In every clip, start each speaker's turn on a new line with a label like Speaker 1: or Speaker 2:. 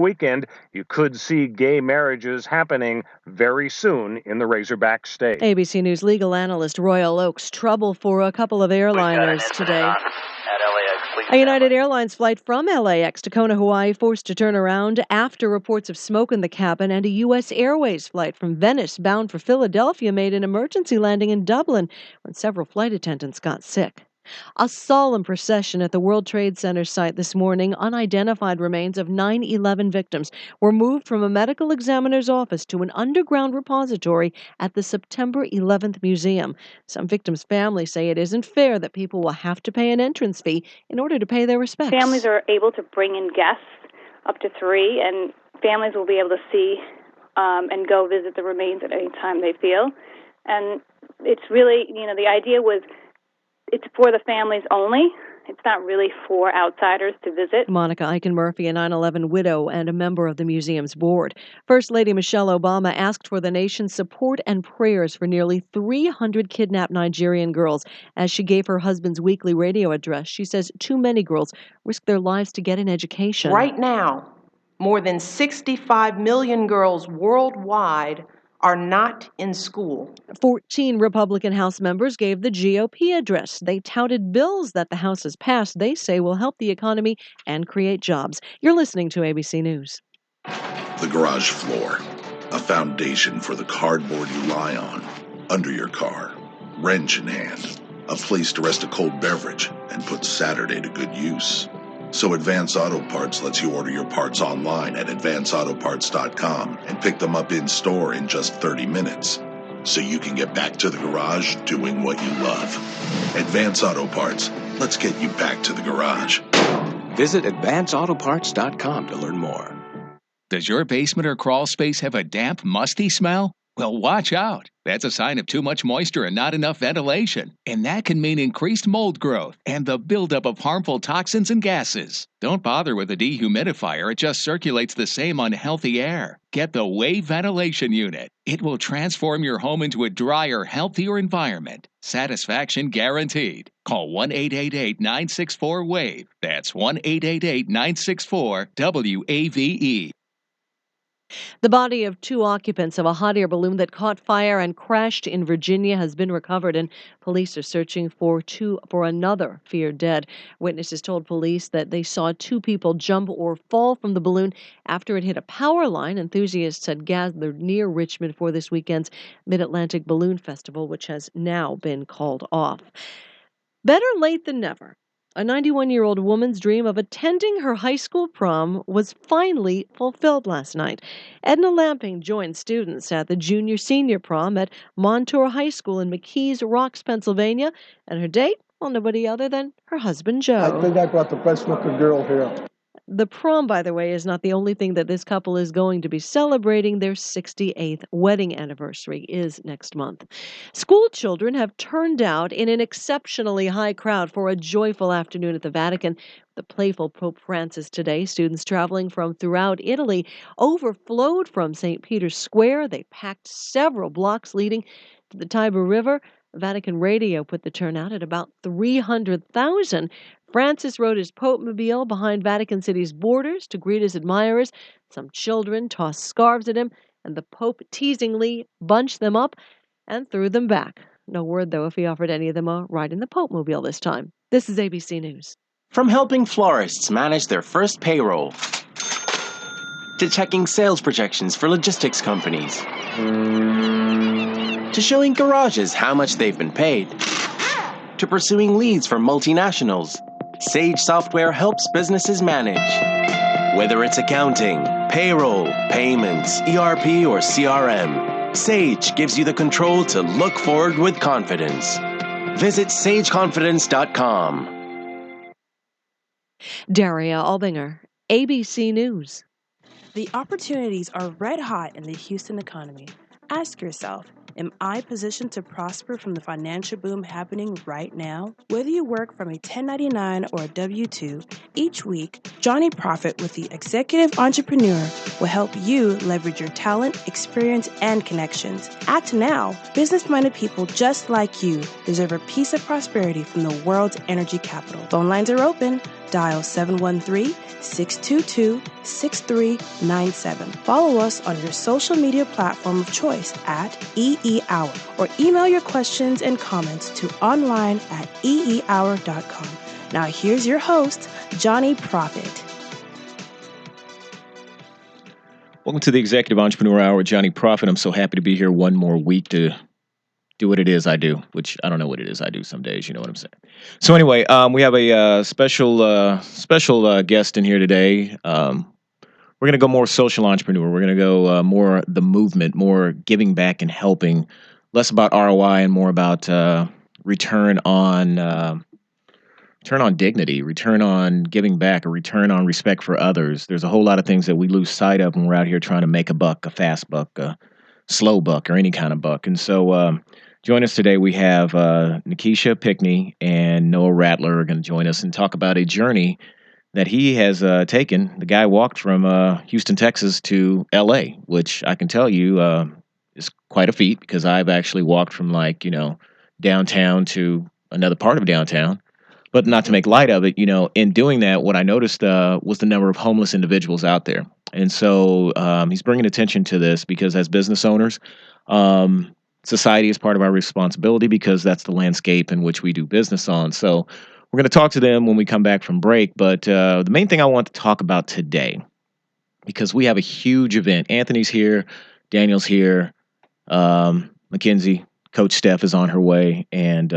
Speaker 1: weekend, you could see gay marriages happening very soon in the Razorback state.
Speaker 2: ABC News legal analyst Royal Oaks, trouble for a couple of airliners today. A United Airlines flight from LAX to Kona, Hawaii, forced to turn around after reports of smoke in the cabin, and a U.S. Airways flight from Venice bound for Philadelphia made an emergency landing in Dublin when several flight attendants got sick. A solemn procession at the World Trade Center site this morning. Unidentified remains of 9/11 victims were moved from a medical examiner's office to an underground repository at the September 11th Museum. Some victims' families say it isn't fair that people will have to pay an entrance fee in order to pay their respects.
Speaker 3: Families are able to bring in guests, up to 3, and families will be able to see and go visit the remains at any time they feel. And it's really, the idea was it's for the families only. It's not really for outsiders to visit.
Speaker 2: Monica Eichen-Murphy, a 9/11 widow and a member of the museum's board. First Lady Michelle Obama asked for the nation's support and prayers for nearly 300 kidnapped Nigerian girls as she gave her husband's weekly radio address. She says too many girls risk their lives to get an education.
Speaker 4: Right now, more than 65 million girls worldwide are not in school.
Speaker 2: 14 Republican House members gave the GOP address. They touted bills that the House has passed they say will help the economy and create jobs. You're listening to ABC News.
Speaker 5: The garage floor, a foundation for the cardboard you lie on, under your car, wrench in hand, a place to rest a cold beverage and put Saturday to good use. So Advance Auto Parts lets you order your parts online at advanceautoparts.com and pick them up in-store in just 30 minutes. So you can get back to the garage doing what you love. Advance Auto Parts, let's get you back to the garage.
Speaker 6: Visit advanceautoparts.com to learn more.
Speaker 7: Does your basement or crawl space have a damp, musty smell? Well, watch out. That's a sign of too much moisture and not enough ventilation. And that can mean increased mold growth and the buildup of harmful toxins and gases. Don't bother with a dehumidifier. It just circulates the same unhealthy air. Get the WAVE Ventilation Unit. It will transform your home into a drier, healthier environment. Satisfaction guaranteed. Call 1-888-964-WAVE. That's 1-888-964-WAVE.
Speaker 2: The body of 2 occupants of a hot air balloon that caught fire and crashed in Virginia has been recovered, and police are searching for another feared dead. Witnesses told police that they saw 2 people jump or fall from the balloon after it hit a power line. Enthusiasts had gathered near Richmond for this weekend's Mid-Atlantic Balloon Festival, which has now been called off. Better late than never. A 91-year-old woman's dream of attending her high school prom was finally fulfilled last night. Edna Lamping joined students at the junior-senior prom at Montour High School in McKees Rocks, Pennsylvania, and her date, well, nobody other than her husband, Joe.
Speaker 8: I think I brought the best-looking girl here.
Speaker 2: The prom, by the way, is not the only thing that this couple is going to be celebrating. Their 68th wedding anniversary is next month. School children have turned out in an exceptionally high crowd for a joyful afternoon at the Vatican. The playful Pope Francis today. Students traveling from throughout Italy overflowed from St. Peter's Square. They packed several blocks leading to the Tiber River. Vatican Radio put the turnout at about 300,000. Francis rode his Pope-mobile behind Vatican City's borders to greet his admirers. Some children tossed scarves at him, and the Pope teasingly bunched them up and threw them back. No word, though, if he offered any of them a ride in the Pope-mobile this time. This is ABC News.
Speaker 9: From helping florists manage their first payroll, to checking sales projections for logistics companies, to showing garages how much they've been paid, to pursuing leads for multinationals, Sage Software helps businesses manage. Whether it's accounting, payroll, payments, ERP, or CRM, Sage gives you the control to look forward with confidence. Visit sageconfidence.com.
Speaker 2: Daria Albinger, ABC News.
Speaker 10: The opportunities are red hot in the Houston economy. Ask yourself, am I positioned to prosper from the financial boom happening right now? Whether you work from a 1099 or a W-2, each week, Jonyprofit with the Executive Entrepreneur will help you leverage your talent, experience, and connections. Act now. Business-minded people just like you deserve a piece of prosperity from the world's energy capital. Phone lines are open. dial 713-622-6397. Follow us on your social media platform of choice at EEHOUR or email your questions and comments to online@eehour.com. Now here's your host, Jonyprofit.
Speaker 11: Welcome to the Executive Entrepreneur Hour with Jonyprofit. I'm so happy to be here one more week to do what it is I do, which I don't know what it is I do some days, you know what I'm saying. So anyway, we have a special guest in here today. We're going to go more social entrepreneur. We're going to go more the movement, more giving back and helping, less about ROI and more about return on dignity, return on giving back, a return on respect for others. There's a whole lot of things that we lose sight of when we're out here trying to make a buck, a fast buck, a slow buck, or any kind of buck. And so join us today. We have Nikisha Pickney and Noah Rattler are going to join us and talk about a journey that he has taken. The guy walked from Houston, Texas to L.A., which I can tell you is quite a feat because I've actually walked from downtown to another part of downtown. But not to make light of it, in doing that, what I noticed was the number of homeless individuals out there. And so he's bringing attention to this because as business owners, society is part of our responsibility because that's the landscape in which we do business on. So we're going to talk to them when we come back from break. But the main thing I want to talk about today, because we have a huge event. Anthony's here, Daniel's here, Mackenzie, Coach Steph is on her way, and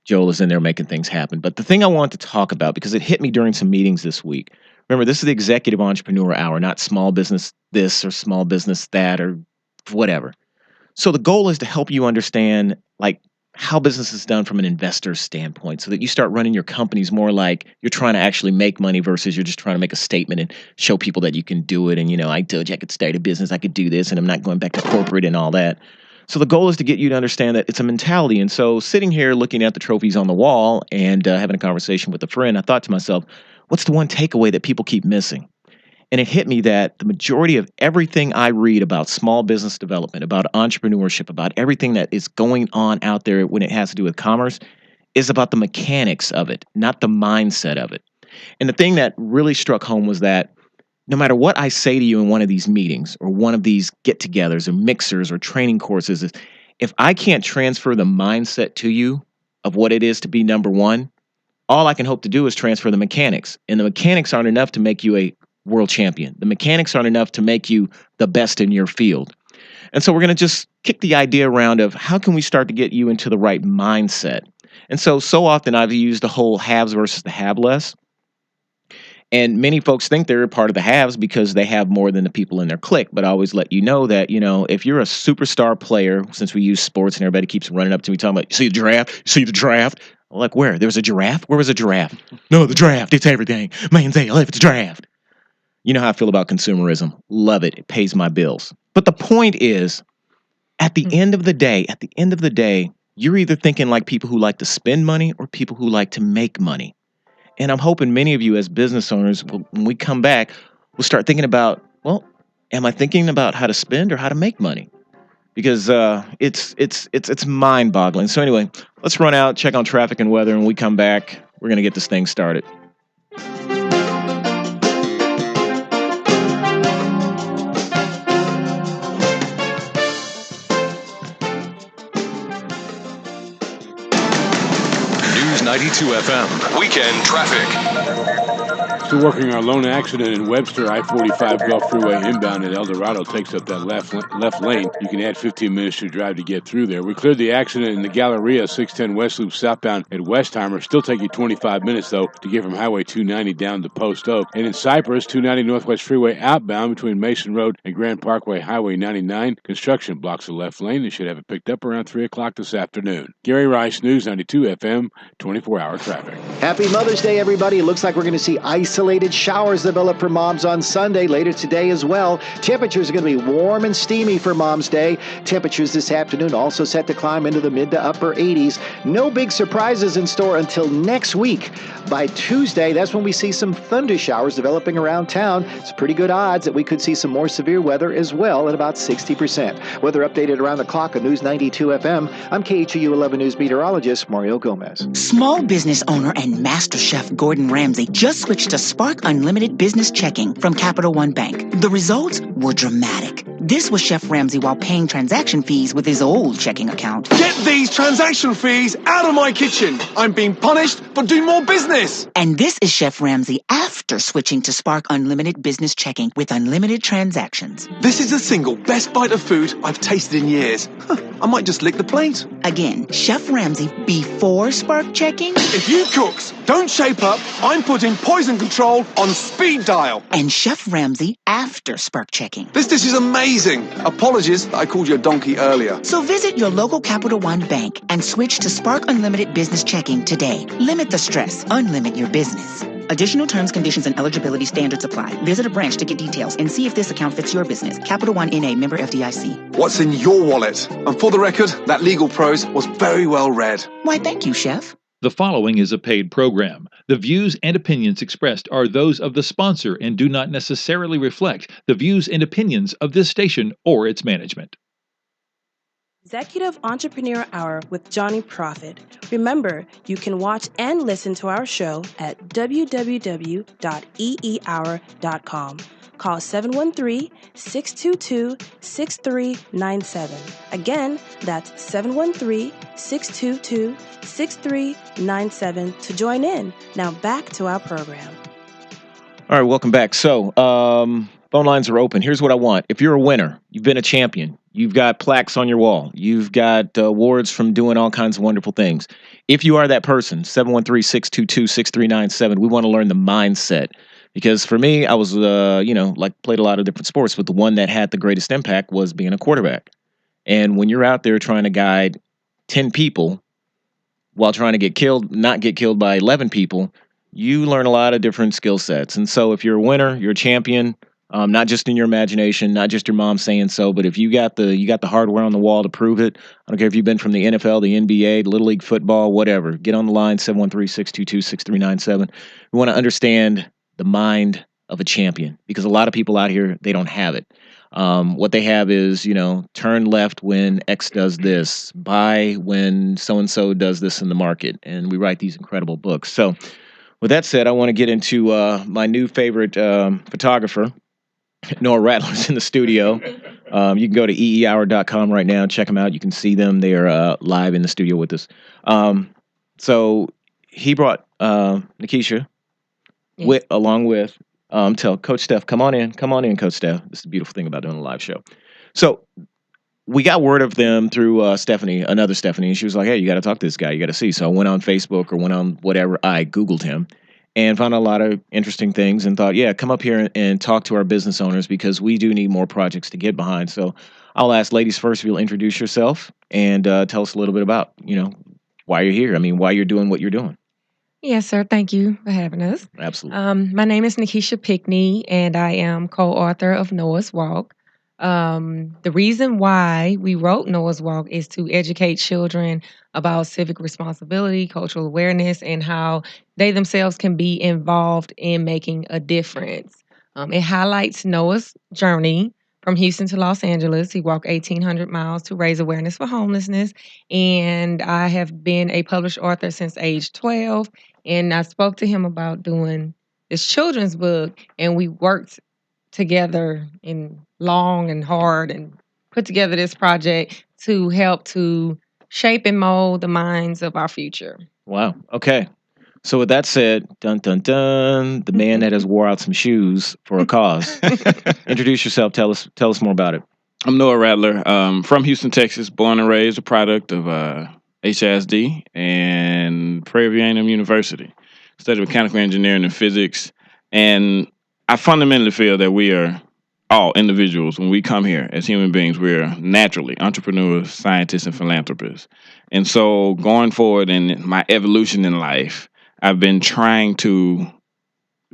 Speaker 11: Joel is in there making things happen. But the thing I want to talk about, because it hit me during some meetings this week. Remember, this is the Executive Entrepreneur Hour, not small business this or small business that or whatever. So the goal is to help you understand how business is done from an investor standpoint so that you start running your companies more like you're trying to actually make money versus you're just trying to make a statement and show people that you can do it. And, I told you I could start a business, I could do this, and I'm not going back to corporate and all that. So the goal is to get you to understand that it's a mentality. And so sitting here looking at the trophies on the wall and having a conversation with a friend, I thought to myself, what's the one takeaway that people keep missing? And it hit me that the majority of everything I read about small business development, about entrepreneurship, about everything that is going on out there when it has to do with commerce is about the mechanics of it, not the mindset of it. And the thing that really struck home was that no matter what I say to you in one of these meetings or one of these get-togethers or mixers or training courses, if I can't transfer the mindset to you of what it is to be number one, all I can hope to do is transfer the mechanics. And the mechanics aren't enough to make you a world champion. The mechanics aren't enough to make you the best in your field. And so we're going to just kick the idea around of how can we start to get you into the right mindset? And so often I've used the whole haves versus the have less. And many folks think they're a part of the haves because they have more than the people in their clique. But I always let you know that, if you're a superstar player, since we use sports and everybody keeps running up to me talking about, you see the draft? You see the draft? I'm like, where? There was a giraffe? Where was a giraffe? No, the draft. It's everything. Man's ale if it's a draft. You know how I feel about consumerism. Love it. It pays my bills. But the point is, at the end of the day, you're either thinking like people who like to spend money or people who like to make money. And I'm hoping many of you as business owners, when we come back, we'll start thinking about, am I thinking about how to spend or how to make money? Because it's mind-boggling. So anyway, let's run out, check on traffic and weather, and when we come back, we're going to get this thing started.
Speaker 6: News 92 FM, Weekend Traffic.
Speaker 12: Still working on a lone accident in Webster, I-45 Gulf Freeway inbound at El Dorado takes up that left lane. You can add 15 minutes to drive to get through there. We cleared the accident in the Galleria 610 West Loop southbound at Westheimer. Still taking 25 minutes, though, to get from Highway 290 down to Post Oak. And in Cypress, 290 Northwest Freeway outbound between Mason Road and Grand Parkway Highway 99. Construction blocks the left lane and should have it picked up around 3 o'clock this afternoon. Gary Rice, News 92 FM, 24-hour traffic.
Speaker 13: Happy Mother's Day, everybody. It looks like we're going to see isolated showers develop for moms on Sunday, later today as well. Temperatures are going to be warm and steamy for Mom's Day. Temperatures this afternoon also set to climb into the mid to upper 80s. No big surprises in store until next week. By Tuesday, that's when we see some thunder showers developing around town. It's pretty good odds that we could see some more severe weather as well at about 60%. Weather updated around the clock on News 92 FM. I'm KHEU 11 News meteorologist Mario Gomez.
Speaker 14: Small Small business owner and master chef Gordon Ramsay just switched to Spark Unlimited Business Checking from Capital One Bank. The results were dramatic. This was Chef Ramsay while paying transaction fees with his old checking account.
Speaker 15: Get these transaction fees out of my kitchen. I'm being punished for doing more business.
Speaker 14: And this is Chef Ramsay after switching to Spark Unlimited Business Checking with unlimited transactions.
Speaker 15: This is the single best bite of food I've tasted in years. I might just lick the plate.
Speaker 14: Again, Chef Ramsay before Spark Checking.
Speaker 15: If you cooks don't shape up, I'm putting poison control on speed dial.
Speaker 14: And Chef Ramsay after Spark Checking.
Speaker 15: This dish is amazing. Apologies that I called you a donkey earlier.
Speaker 14: So visit your local Capital One bank and switch to Spark Unlimited Business Checking today. Limit the stress. Unlimit your business. Additional terms, conditions, and eligibility standards apply. Visit a branch to get details and see if this account fits your business. Capital One N.A. member FDIC.
Speaker 15: What's in your wallet? And for the record, that legal prose was very well read.
Speaker 14: Why, thank you, Chef.
Speaker 16: The following is a paid program. The views and opinions expressed are those of the sponsor and do not necessarily reflect the views and opinions of this station or its management.
Speaker 10: Executive Entrepreneur Hour with Jonyprofit. Remember, you can watch and listen to our show at www.eehour.com. Call 713-622-6397. Again, that's 713-622-6397 to join in. Now back to our program.
Speaker 11: All right, welcome back. So, phone lines are open. Here's what I want. If you're a winner, you've been a champion, you've got plaques on your wall, you've got awards from doing all kinds of wonderful things. If you are that person, 713-622-6397, we want to learn the mindset. Because for me, I was, played a lot of different sports, but the one that had the greatest impact was being a quarterback. And when you're out there trying to guide 10 people while trying to not get killed by 11 people, you learn a lot of different skill sets. And so if you're a winner, you're a champion, not just in your imagination, not just your mom saying so, but if you got the hardware on the wall to prove it, I don't care if you've been from the NFL, the NBA, the Little League football, whatever, get on the line, 713-622-6397. We want to understand the mind of a champion, because a lot of people out here, they don't have it. What they have is, turn left when X does this, buy when so-and-so does this in the market. And we write these incredible books. So with that said, I want to get into my new favorite photographer, Noah Rattler's in the studio. You can go to EEHOUR.com right now. Check them out. You can see them. They are live in the studio with us. So he brought Nikisha along with, tell Coach Steph, come on in, Coach Steph. This is the beautiful thing about doing a live show. So we got word of them through Stephanie, another Stephanie, and she was like, hey, you got to talk to this guy. You got to see. So I went on Facebook or went on whatever. I Googled him and found a lot of interesting things and thought, yeah, come up here and talk to our business owners, because we do need more projects to get behind. So I'll ask ladies first if you'll introduce yourself and tell us a little bit about, why you're here. I mean, why you're doing what you're doing.
Speaker 17: Yes, sir. Thank you for having us.
Speaker 11: Absolutely.
Speaker 17: My name is Nikisha Pickney, and I am co-author of Noah's Walk. The reason why we wrote Noah's Walk is to educate children about civic responsibility, cultural awareness, and how they themselves can be involved in making a difference. It highlights Noah's journey from Houston to Los Angeles. He walked 1,800 miles to raise awareness for homelessness. And I have been a published author since age 12. And I spoke to him about doing this children's book, and we worked together in long and hard and put together this project to help to shape and mold the minds of our future.
Speaker 11: Wow. Okay. So with that said, dun, dun, dun, the man that has wore out some shoes for a cause. Introduce yourself. Tell us more about it.
Speaker 18: I'm Noah Rattler, from Houston, Texas, born and raised, a product of HISD and Prairie View A&M University. Studied mechanical engineering and physics. And I fundamentally feel that we are all individuals. When we come here as human beings, we're naturally entrepreneurs, scientists, and philanthropists. And so going forward in my evolution in life, I've been trying to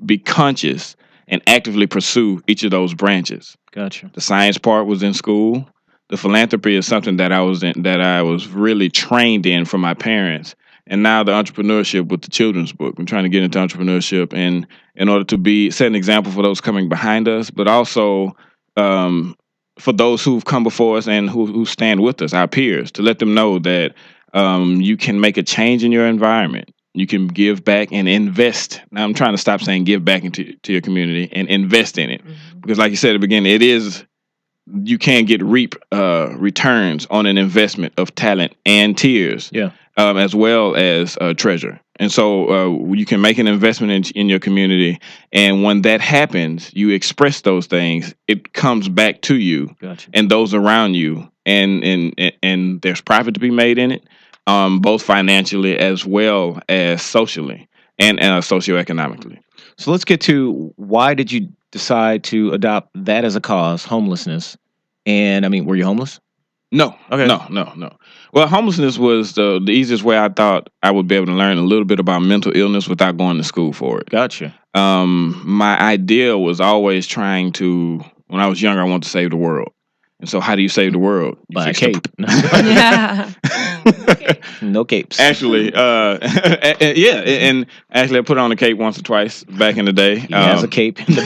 Speaker 18: be conscious and actively pursue each of those branches.
Speaker 11: Gotcha.
Speaker 18: The science part was in school. The philanthropy is something that I was really trained in from my parents. And now the entrepreneurship with the children's book. I'm trying to get into entrepreneurship and in order to set an example for those coming behind us, but also for those who've come before us and who stand with us, our peers, to let them know that you can make a change in your environment. You can give back and invest. Now I'm trying to stop saying give back into your community and invest in it, because like you said at the beginning, you can get returns on an investment of talent and tears, as well as treasure. And so you can make an investment in your community, and when that happens, you express those things. It comes back to you and those around you, and there's profit to be made in it, both financially as well as socially and socioeconomically.
Speaker 11: So let's get to, why did you decide to adopt that as a cause, homelessness? And I mean, were you homeless?
Speaker 18: No.
Speaker 11: Okay.
Speaker 18: No. Well, homelessness was the easiest way I thought I would be able to learn a little bit about mental illness without going to school for it.
Speaker 11: Gotcha.
Speaker 18: My idea was always trying to, when I was younger, I wanted to save the world. And so how do you save the world?
Speaker 11: By a cape. No capes.
Speaker 18: Actually, and actually I put on a cape once or twice back in the day.
Speaker 11: He has a cape in the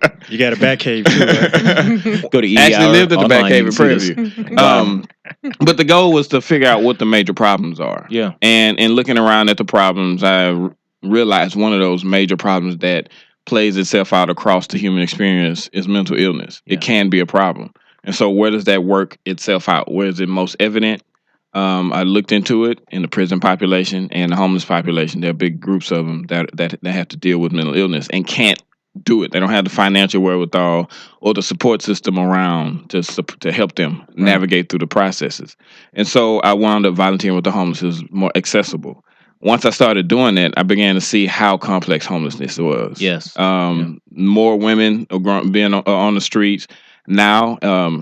Speaker 11: book.
Speaker 19: You got a back cave too, right?
Speaker 11: Go to EEHOUR.
Speaker 18: Actually lived at the back
Speaker 11: online,
Speaker 18: cave
Speaker 11: you
Speaker 18: in
Speaker 11: can see
Speaker 18: Prairie
Speaker 11: this.
Speaker 18: View. But the goal was to figure out what the major problems are.
Speaker 11: Yeah.
Speaker 18: And in looking around at the problems, I realized one of those major problems that plays itself out across the human experience is mental illness. It can be a problem. And so where does that work itself out? Where is it most evident? I looked into it in the prison population and the homeless population. There are big groups of them that have to deal with mental illness and can't do it. They don't have the financial wherewithal or the support system around to help them navigate through the processes. And so I wound up volunteering with the homeless. It was more accessible. Once I started doing that, I began to see how complex homelessness was.
Speaker 11: Yes.
Speaker 18: More women are being on the streets. Now,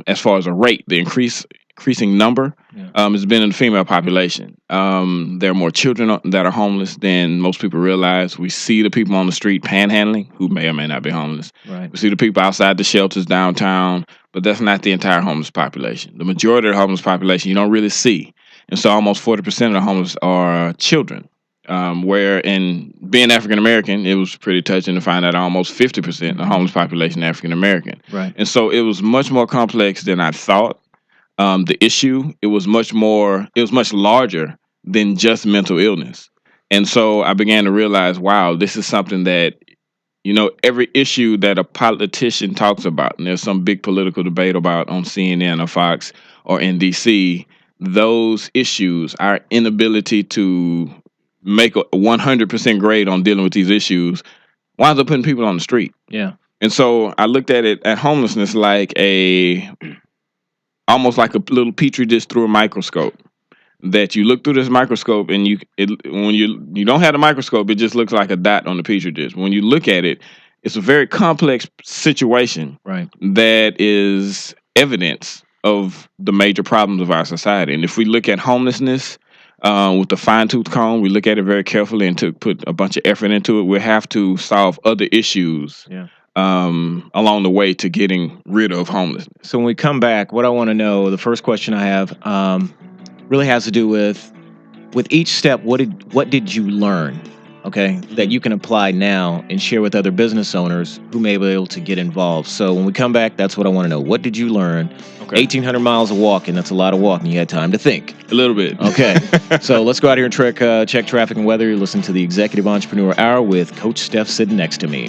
Speaker 18: as far as a rate, the increasing number has been in the female population. There are more children that are homeless than most people realize. We see the people on the street panhandling who may or may not be homeless.
Speaker 11: Right.
Speaker 18: We see the people outside the shelters downtown, but that's not the entire homeless population. The majority of the homeless population you don't really see. And so almost 40% of the homeless are children. Where in being African American, it was pretty touching to find out almost 50% of the homeless population African American.
Speaker 11: Right.
Speaker 18: And so it was much more complex than I thought. The issue, it was much larger than just mental illness. And so I began to realize, wow, this is something that, every issue that a politician talks about, and there's some big political debate about on CNN or Fox or NBC, those issues, our inability to make a 100% grade on dealing with these issues, winds up putting people on the street.
Speaker 11: Yeah.
Speaker 18: And so I looked at homelessness like almost like a little petri dish through a microscope. That you look through this microscope and when you don't have the microscope, it just looks like a dot on the petri dish. When you look at it, it's a very complex situation that is evidence of the major problems of our society. And if we look at homelessness with the fine-tooth comb, we look at it very carefully and to put a bunch of effort into it, we'll have to solve other issues along the way to getting rid of homelessness.
Speaker 11: So when we come back, what I want to know, the first question I have really has to do with each step. What did you learn, that you can apply now and share with other business owners who may be able to get involved? So when we come back, that's what I want to know. What did you learn? 1,800 miles of walking. That's a lot of walking. You had time to think.
Speaker 18: A little bit.
Speaker 11: Okay. So let's go out here and check traffic and weather. You're listening to the Executive Entrepreneur Hour with Coach Steph sitting next to me.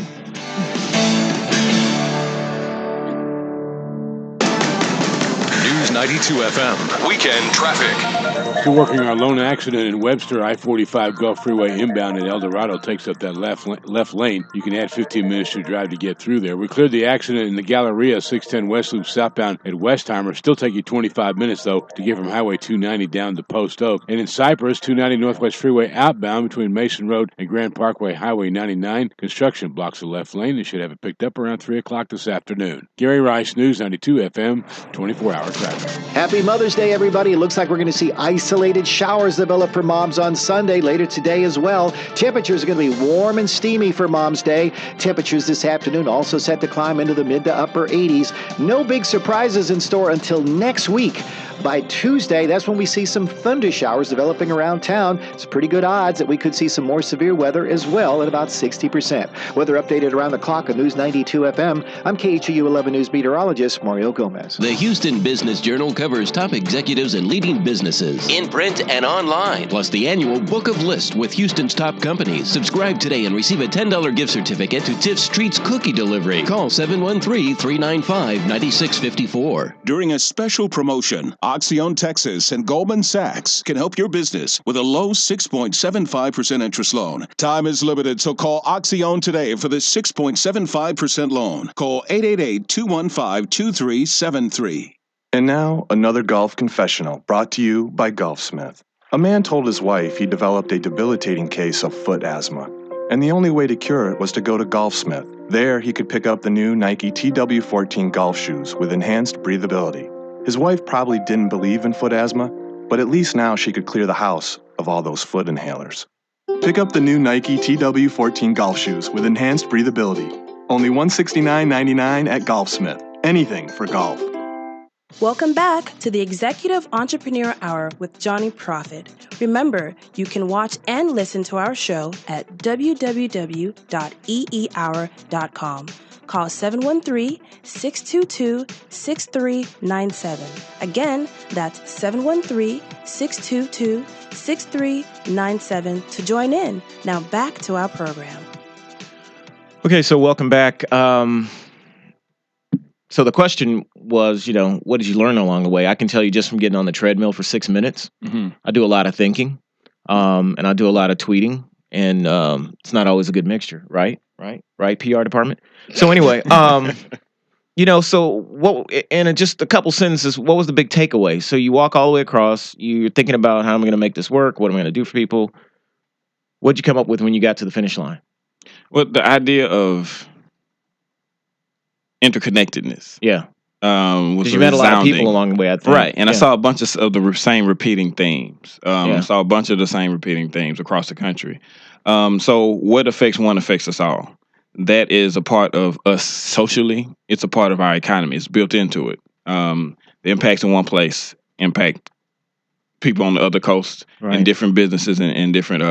Speaker 20: News 92 FM. Weekend traffic.
Speaker 12: Still working our lone accident in Webster. I-45 Gulf Freeway inbound at El Dorado takes up that left lane. You can add 15 minutes to drive to get through there. We cleared the accident in the Galleria 610 West Loop southbound at Westheimer. Still take you 25 minutes, though, to get from Highway 290 down to Post Oak. And in Cypress, 290 Northwest Freeway outbound between Mason Road and Grand Parkway Highway 99. Construction blocks the left lane. They should have it picked up around 3 o'clock this afternoon. Gary Rice, News 92 FM, 24-hour traffic.
Speaker 13: Happy Mother's Day, everybody. It looks like we're going to see isolated showers develop for moms on Sunday, later today as well. Temperatures are going to be warm and steamy for Mom's Day. Temperatures this afternoon also set to climb into the mid to upper 80s. No big surprises in store until next week. By Tuesday, that's when we see some thunder showers developing around town. It's pretty good odds that we could see some more severe weather as well at about 60%. Weather updated around the clock on News 92 FM. I'm KHEU 11 News meteorologist Mario Gomez.
Speaker 21: The Houston Business Journal covers top executives and leading businesses in print and online, plus the annual Book of List with Houston's top companies. Subscribe today and receive a $10 gift certificate to Tiff's Treats Cookie Delivery. Call 713-395-9654.
Speaker 22: During a special promotion, Oxyon Texas and Goldman Sachs can help your business with a low 6.75% interest loan. Time is limited, so call Oxyon today for the 6.75% loan. Call 888-215-2373.
Speaker 23: And now, another golf confessional brought to you by Golfsmith. A man told his wife he developed a debilitating case of foot asthma, and the only way to cure it was to go to Golfsmith. There, he could pick up the new Nike TW14 golf shoes with enhanced breathability. His wife probably didn't believe in foot asthma, but at least now she could clear the house of all those foot inhalers. Pick up the new Nike TW14 golf shoes with enhanced breathability. Only $169.99 at Golfsmith. Anything for golf.
Speaker 10: Welcome back to the Executive Entrepreneur Hour with Jonyprofit. Remember, you can watch and listen to our show at www.eehour.com. Call 713-622-6397. Again, that's 713-622-6397 to join in. Now back to our program.
Speaker 11: Okay, so welcome back. So the question was, what did you learn along the way? I can tell you just from getting on the treadmill for 6 minutes, I do a lot of thinking, and I do a lot of tweeting, and it's not always a good mixture, right? Right, PR department. So anyway, so what? And in just a couple sentences, what was the big takeaway? So you walk all the way across. You're thinking about how I'm going to make this work. What am I going to do for people? What'd you come up with when you got to the finish line?
Speaker 18: Well, the idea of interconnectedness.
Speaker 11: Yeah.
Speaker 18: Because
Speaker 11: you met a lot of people along the way, I think.
Speaker 18: Right. And I
Speaker 11: Yeah.
Speaker 18: saw a bunch of the same repeating themes. I saw a bunch of the same repeating themes across the country. So what affects one affects us all. That is a part of us socially. It's a part of our economy. It's built into it. The impacts in one place impact people on the other coast
Speaker 11: Right.
Speaker 18: and different businesses and different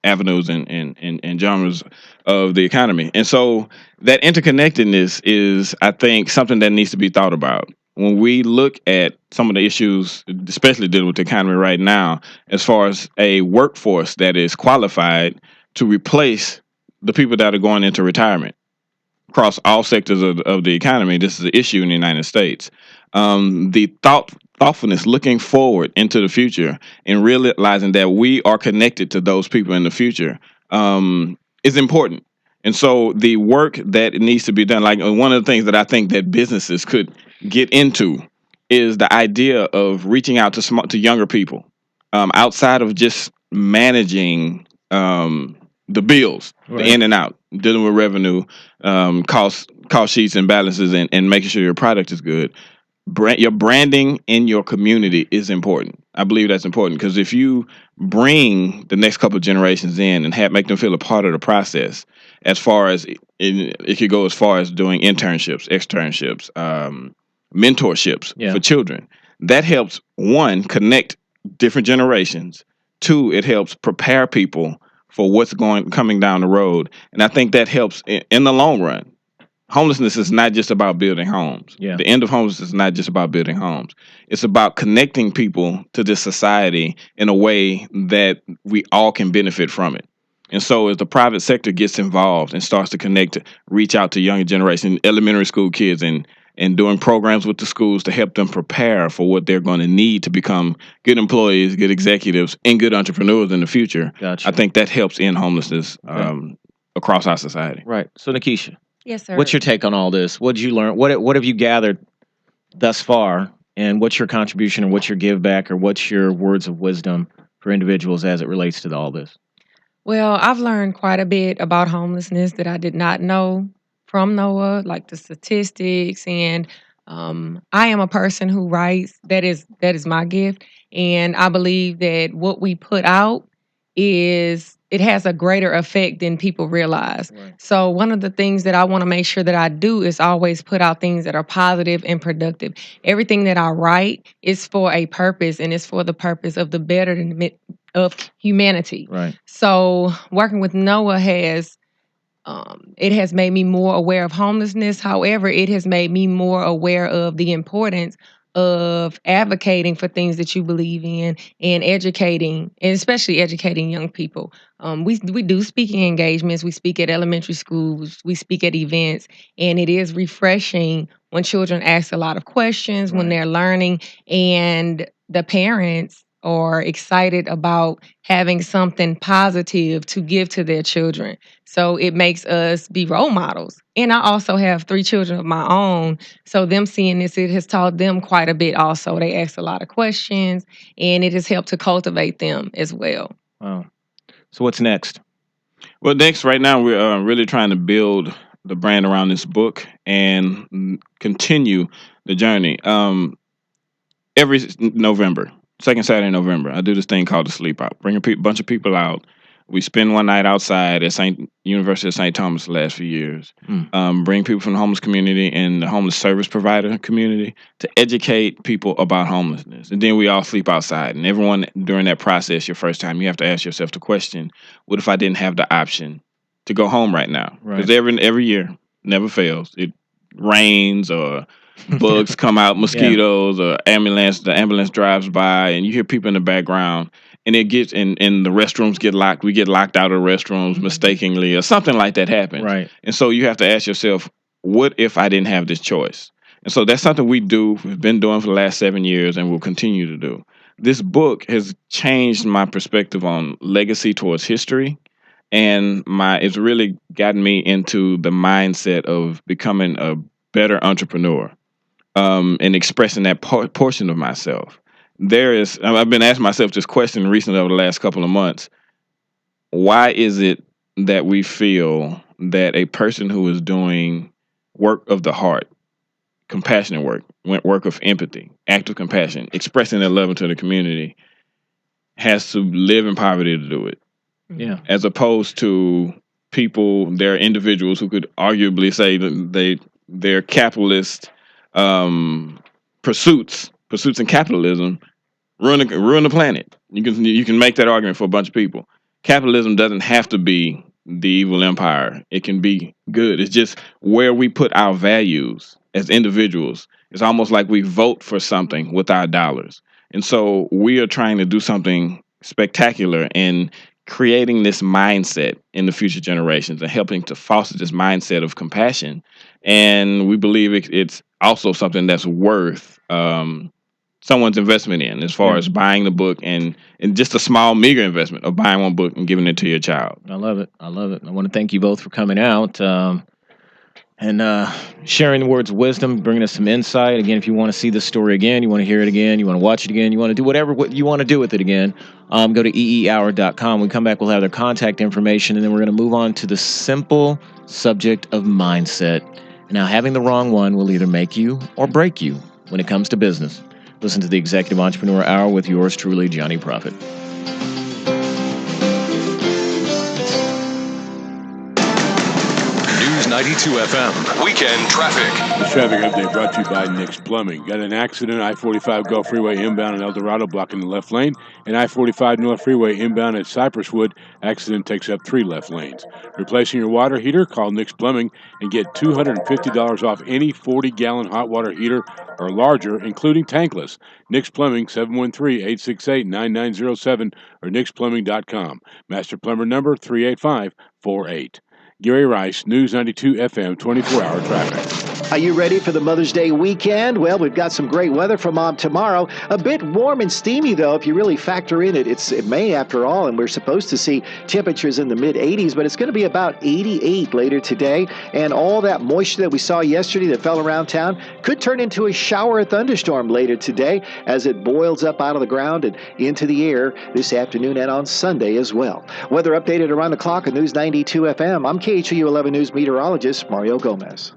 Speaker 18: avenues and genres of the economy. And so that interconnectedness is, I think, something that needs to be thought about. When we look at some of the issues, especially dealing with the economy right now, as far as a workforce that is qualified to replace the people that are going into retirement across all sectors of the economy, this is an issue in the United States. The thoughtfulness looking forward into the future and realizing that we are connected to those people in the future is important. And so the work that needs to be done, like one of the things that I think that businesses could get into is the idea of reaching out to younger people outside of just managing the bills,
Speaker 11: Right.
Speaker 18: the in and out, dealing with revenue, cost sheets and balances, and making sure your product is good. Your branding in your community is important. I believe that's important because if you bring the next couple of generations in and make them feel a part of the process, as far as it could go as far as doing internships, externships, mentorships for children, that helps, one, connect different generations. Two, it helps prepare people for what's coming down the road. And I think that helps in the long run. Homelessness is not just about building homes.
Speaker 11: Yeah.
Speaker 18: The end of homelessness is not just about building homes. It's about connecting people to this society in a way that we all can benefit from it. And so as the private sector gets involved and starts to reach out to younger generation, elementary school kids, and doing programs with the schools to help them prepare for what they're going to need to become good employees, good executives, and good entrepreneurs in the future,
Speaker 11: Gotcha.
Speaker 18: I think that helps end homelessness across our society.
Speaker 11: Right. So Nikisha.
Speaker 17: Yes, sir.
Speaker 11: What's your take on all this? What did you learn? What have you gathered thus far? And what's your contribution or what's your give back or what's your words of wisdom for individuals as it relates to all this?
Speaker 17: Well, I've learned quite a bit about homelessness that I did not know from Noah, like the statistics. And I am a person who writes. That is my gift. And I believe that what we put out it has a greater effect than people realize. So one of the things that I want to make sure that I do is always put out things that are positive and productive. Everything that I write is for a purpose, and it's for the purpose of the betterment of humanity.
Speaker 11: Right.
Speaker 17: So working with Noah it has made me more aware of homelessness. However, it has made me more aware of the importance of advocating for things that you believe in and educating, and especially educating young people. We do speaking engagements. We speak at elementary schools. We speak at events, and it is refreshing when children ask a lot of questions, when they're learning, and the parents are excited about having something positive to give to their children. So it makes us be role models. And I also have 3 children of my own. So them seeing this, it has taught them quite a bit also. They ask a lot of questions, and it has helped to cultivate them as well.
Speaker 11: Wow. So what's next?
Speaker 18: Well, next, right now, we're really trying to build the brand around this book and continue the journey. Every November, second Saturday in November, I do this thing called the Sleep Out. Bring a bunch of people out. We spend one night outside at University of St. Thomas the last few years. Bring people from the homeless community and the homeless service provider community to educate people about homelessness. And then we all sleep outside. And everyone during that process, your first time, you have to ask yourself the question, what if I didn't have the option to go home right now? Because every year, never fails. It rains or bugs come out, mosquitoes, or the ambulance drives by, and you hear people in the background, and it gets and the restrooms get locked. We get locked out of restrooms mistakenly, or something like that happens.
Speaker 11: Right.
Speaker 18: And so you have to ask yourself, what if I didn't have this choice? And so that's something we've been doing for the last 7 years, and will continue to do. This book has changed my perspective on legacy towards history, and it's really gotten me into the mindset of becoming a better entrepreneur. And expressing that portion of myself. I've been asking myself this question recently over the last couple of months. Why is it that we feel that a person who is doing work of the heart, compassionate work of empathy, act of compassion, expressing their love into the community, has to live in poverty to do it?
Speaker 11: Yeah.
Speaker 18: As opposed to they're individuals who could arguably say that they're capitalist pursuits in capitalism ruin the planet. You can make that argument for a bunch of people. Capitalism doesn't have to be the evil empire. It can be good. It's just where we put our values as individuals. It's almost like we vote for something with our dollars. And so we are trying to do something spectacular in creating this mindset in the future generations and helping to foster this mindset of compassion. And we believe it's also something that's worth someone's investment in, as far as buying the book and just a small, meager investment of buying one book and giving it to your child.
Speaker 11: I love it. I want to thank you both for coming out and sharing the words of wisdom, bringing us some insight. Again, if you want to see this story again, you want to hear it again, you want to watch it again, you want to do whatever you want to do with it again, go to EEHOUR.com. When we come back, we'll have their contact information, and then we're going to move on to the simple subject of mindset. Now, having the wrong one will either make you or break you when it comes to business. Listen to the Executive Entrepreneur Hour with yours truly, Jonyprofit.
Speaker 20: News 92 FM, Weekend Traffic.
Speaker 12: This traffic update brought to you by Nick's Plumbing. Got an accident, I-45 Gulf Freeway inbound in El Dorado, blocking the left lane, and I-45 North Freeway inbound at Cypresswood. Accident takes up 3 left lanes. Replacing your water heater? Call Nick's Plumbing and get $250 off any 40-gallon hot water heater or larger, including tankless. Nick's Plumbing, 713-868-9907 or nicksplumbing.com. Master plumber number 38548. Gary Rice, News 92 FM, 24-hour traffic.
Speaker 13: Are you ready for the Mother's Day weekend? Well, we've got some great weather for Mom tomorrow. A bit warm and steamy, though, if you really factor in it. It's May, after all, and we're supposed to see temperatures in the mid-80s, but it's going to be about 88 later today. And all that moisture that we saw yesterday that fell around town could turn into a shower or thunderstorm later today as it boils up out of the ground and into the air this afternoon and on Sunday as well. Weather updated around the clock on News 92 FM. I'm KHOU 11 News meteorologist Mario Gomez.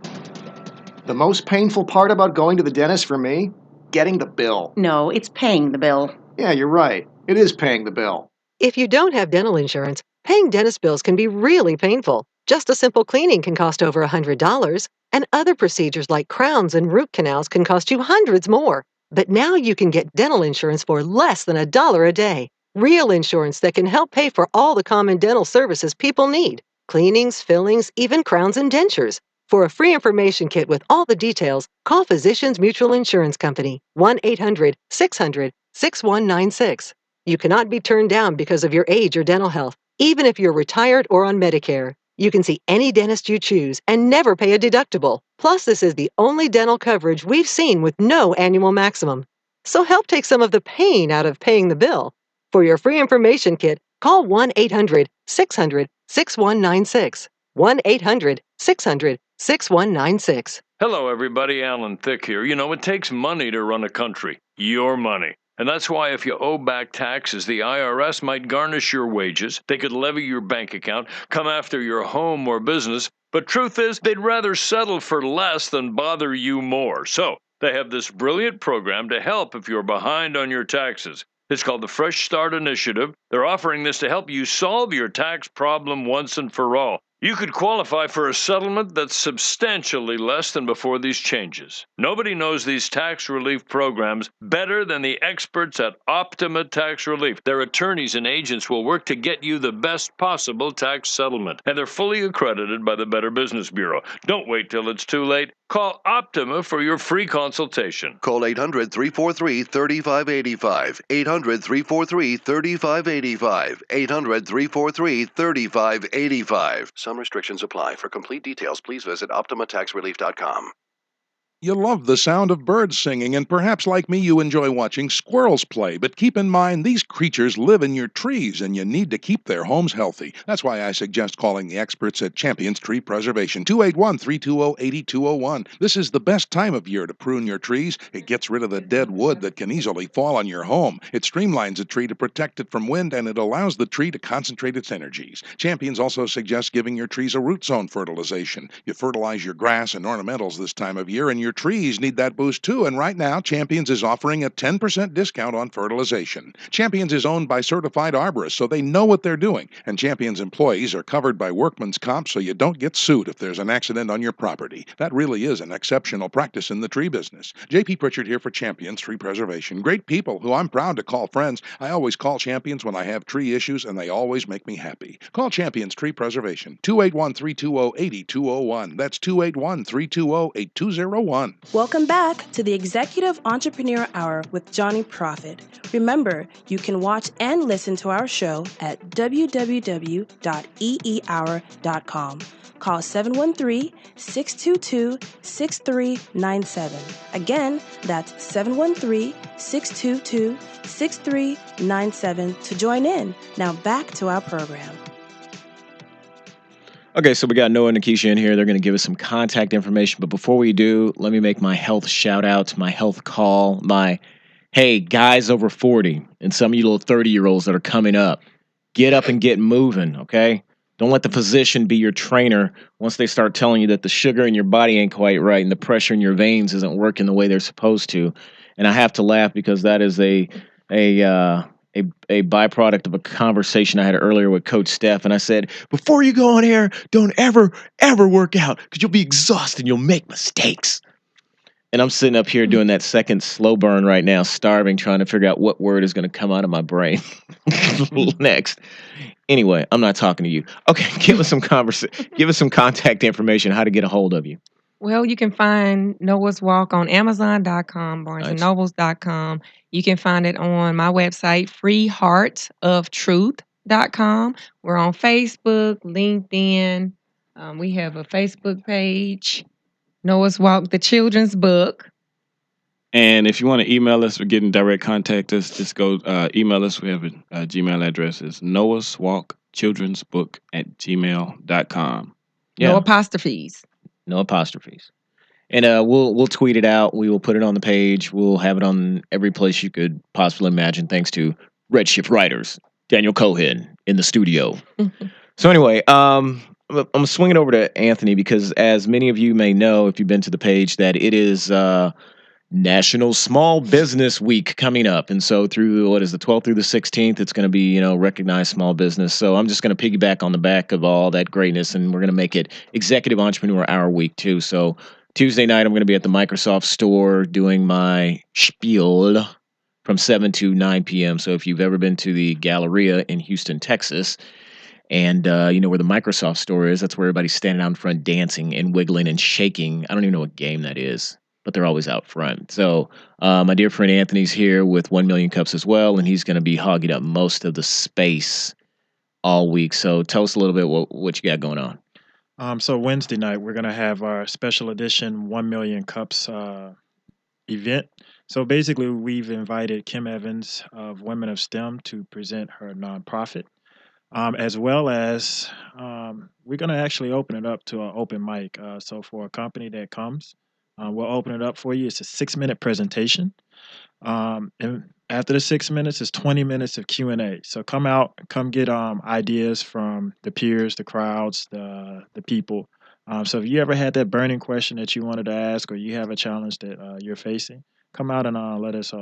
Speaker 1: The most painful part about going to the dentist for me? Getting the bill.
Speaker 3: No, it's paying the bill.
Speaker 1: Yeah, you're right. It is paying the bill.
Speaker 3: If you don't have dental insurance, paying dentist bills can be really painful. Just a simple cleaning can cost over $100, and other procedures like crowns and root canals can cost you hundreds more. But now you can get dental insurance for less than $1 a day. Real insurance that can help pay for all the common dental services people need. Cleanings, fillings, even crowns and dentures. For a free information kit with all the details, call Physicians Mutual Insurance Company, 1-800-600-6196. You cannot be turned down because of your age or dental health, even if you're retired or on Medicare. You can see any dentist you choose and never pay a deductible. Plus, this is the only dental coverage we've seen with no annual maximum. So help take some of the pain out of paying the bill. For your free information kit, call 1-800-600-6196. 1-800-600-6196.
Speaker 4: Hello, everybody. Alan Thicke here. You know, it takes money to run a country. Your money. And that's why if you owe back taxes, the IRS might garnish your wages. They could levy your bank account, come after your home or business. But truth is, they'd rather settle for less than bother you more. So they have this brilliant program to help if you're behind on your taxes. It's called the Fresh Start Initiative. They're offering this to help you solve your tax problem once and for all. You could qualify for a settlement that's substantially less than before these changes. Nobody knows these tax relief programs better than the experts at Optima Tax Relief. Their attorneys and agents will work to get you the best possible tax settlement, and they're fully accredited by the Better Business Bureau. Don't wait till it's too late. Call Optima for your free consultation.
Speaker 5: Call 800-343-3585. 800-343-3585. 800-343-3585. Some restrictions apply. For complete details, please visit OptimaTaxRelief.com.
Speaker 24: You love the sound of birds singing, and perhaps like me, you enjoy watching squirrels play. But keep in mind, these creatures live in your trees, and you need to keep their homes healthy. That's why I suggest calling the experts at Champions Tree Preservation, 281-320-8201. This is the best time of year to prune your trees. It gets rid of the dead wood that can easily fall on your home. It streamlines a tree to protect it from wind, and it allows the tree to concentrate its energies. Champions also suggests giving your trees a root zone fertilization. You fertilize your grass and ornamentals this time of year, and your trees need that boost too, and right now Champions is offering a 10% discount on fertilization. Champions is owned by certified arborists, so they know what they're doing, and Champions employees are covered by workman's comp, so you don't get sued if there's an accident on your property. That really is an exceptional practice in the tree business. J.P. Pritchard here for Champions Tree Preservation. Great people who I'm proud to call friends. I always call Champions when I have tree issues, and they always make me happy. Call Champions Tree Preservation, 281-320-8201. That's 281-320-8201.
Speaker 10: Welcome back to the Executive Entrepreneur Hour with Jonyprofit. Remember, you can watch and listen to our show at www.eehour.com. Call 713-622-6397. Again, that's 713-622-6397 to join in. Now back to our program.
Speaker 11: Okay, so we got Noah and Nikisha in here. They're going to give us some contact information. But before we do, let me make my health shout out, my health call, hey, guys over 40 and some of you little 30-year-olds that are coming up, get up and get moving, okay? Don't let the physician be your trainer once they start telling you that the sugar in your body ain't quite right and the pressure in your veins isn't working the way they're supposed to. And I have to laugh because that is a byproduct of a conversation I had earlier with Coach Steph. And I said, before you go on air, don't ever work out because you'll be exhausted and you'll make mistakes. And I'm sitting up here doing that second slow burn right now, starving, trying to figure out what word is going to come out of my brain next. Anyway, I'm not talking to you. Okay, give us some contact information, how to get a hold of you.
Speaker 17: Well, you can find Noah's Walk on Amazon.com, BarnesandNobles.com. You can find it on my website, freeheartoftruth.com. We're on Facebook, LinkedIn. We have a Facebook page, Noah's Walk, the children's book.
Speaker 18: And if you want to email us or get in direct contact us, just go email us. We have a Gmail address. It's noahswalkchildrensbook@gmail.com.
Speaker 17: No apostrophes.
Speaker 11: No apostrophes. And we'll tweet it out. We will put it on the page. We'll have it on every place you could possibly imagine, thanks to Redshift Writers, Daniel Cohen in the studio. So anyway, I'm swinging over to Anthony because as many of you may know, if you've been to the page, that it is National Small Business Week coming up. And so through what is the 12th through the 16th, it's going to be, recognize small business. So I'm just going to piggyback on the back of all that greatness, and we're going to make it Executive Entrepreneur Hour Week too. So Tuesday night, I'm going to be at the Microsoft store doing my spiel from 7 to 9 p.m. So if you've ever been to the Galleria in Houston, Texas, and you know where the Microsoft store is, that's where everybody's standing out in front dancing and wiggling and shaking. I don't even know what game that is, but they're always out front. So my dear friend Anthony's here with 1 Million Cups as well, and he's going to be hogging up most of the space all week. So tell us a little bit what you got going on.
Speaker 19: So Wednesday night, we're going to have our special edition 1 Million Cups event. So basically, we've invited Kim Evans of Women of STEM to present her nonprofit, as well as we're going to actually open it up to an open mic. So for a company that comes, we'll open it up for you. It's a 6-minute presentation. And after the 6 minutes, it's 20 minutes of Q&A. So come out, come get ideas from the peers, the crowds, the people. So if you ever had that burning question that you wanted to ask, or you have a challenge that you're facing, come out and let us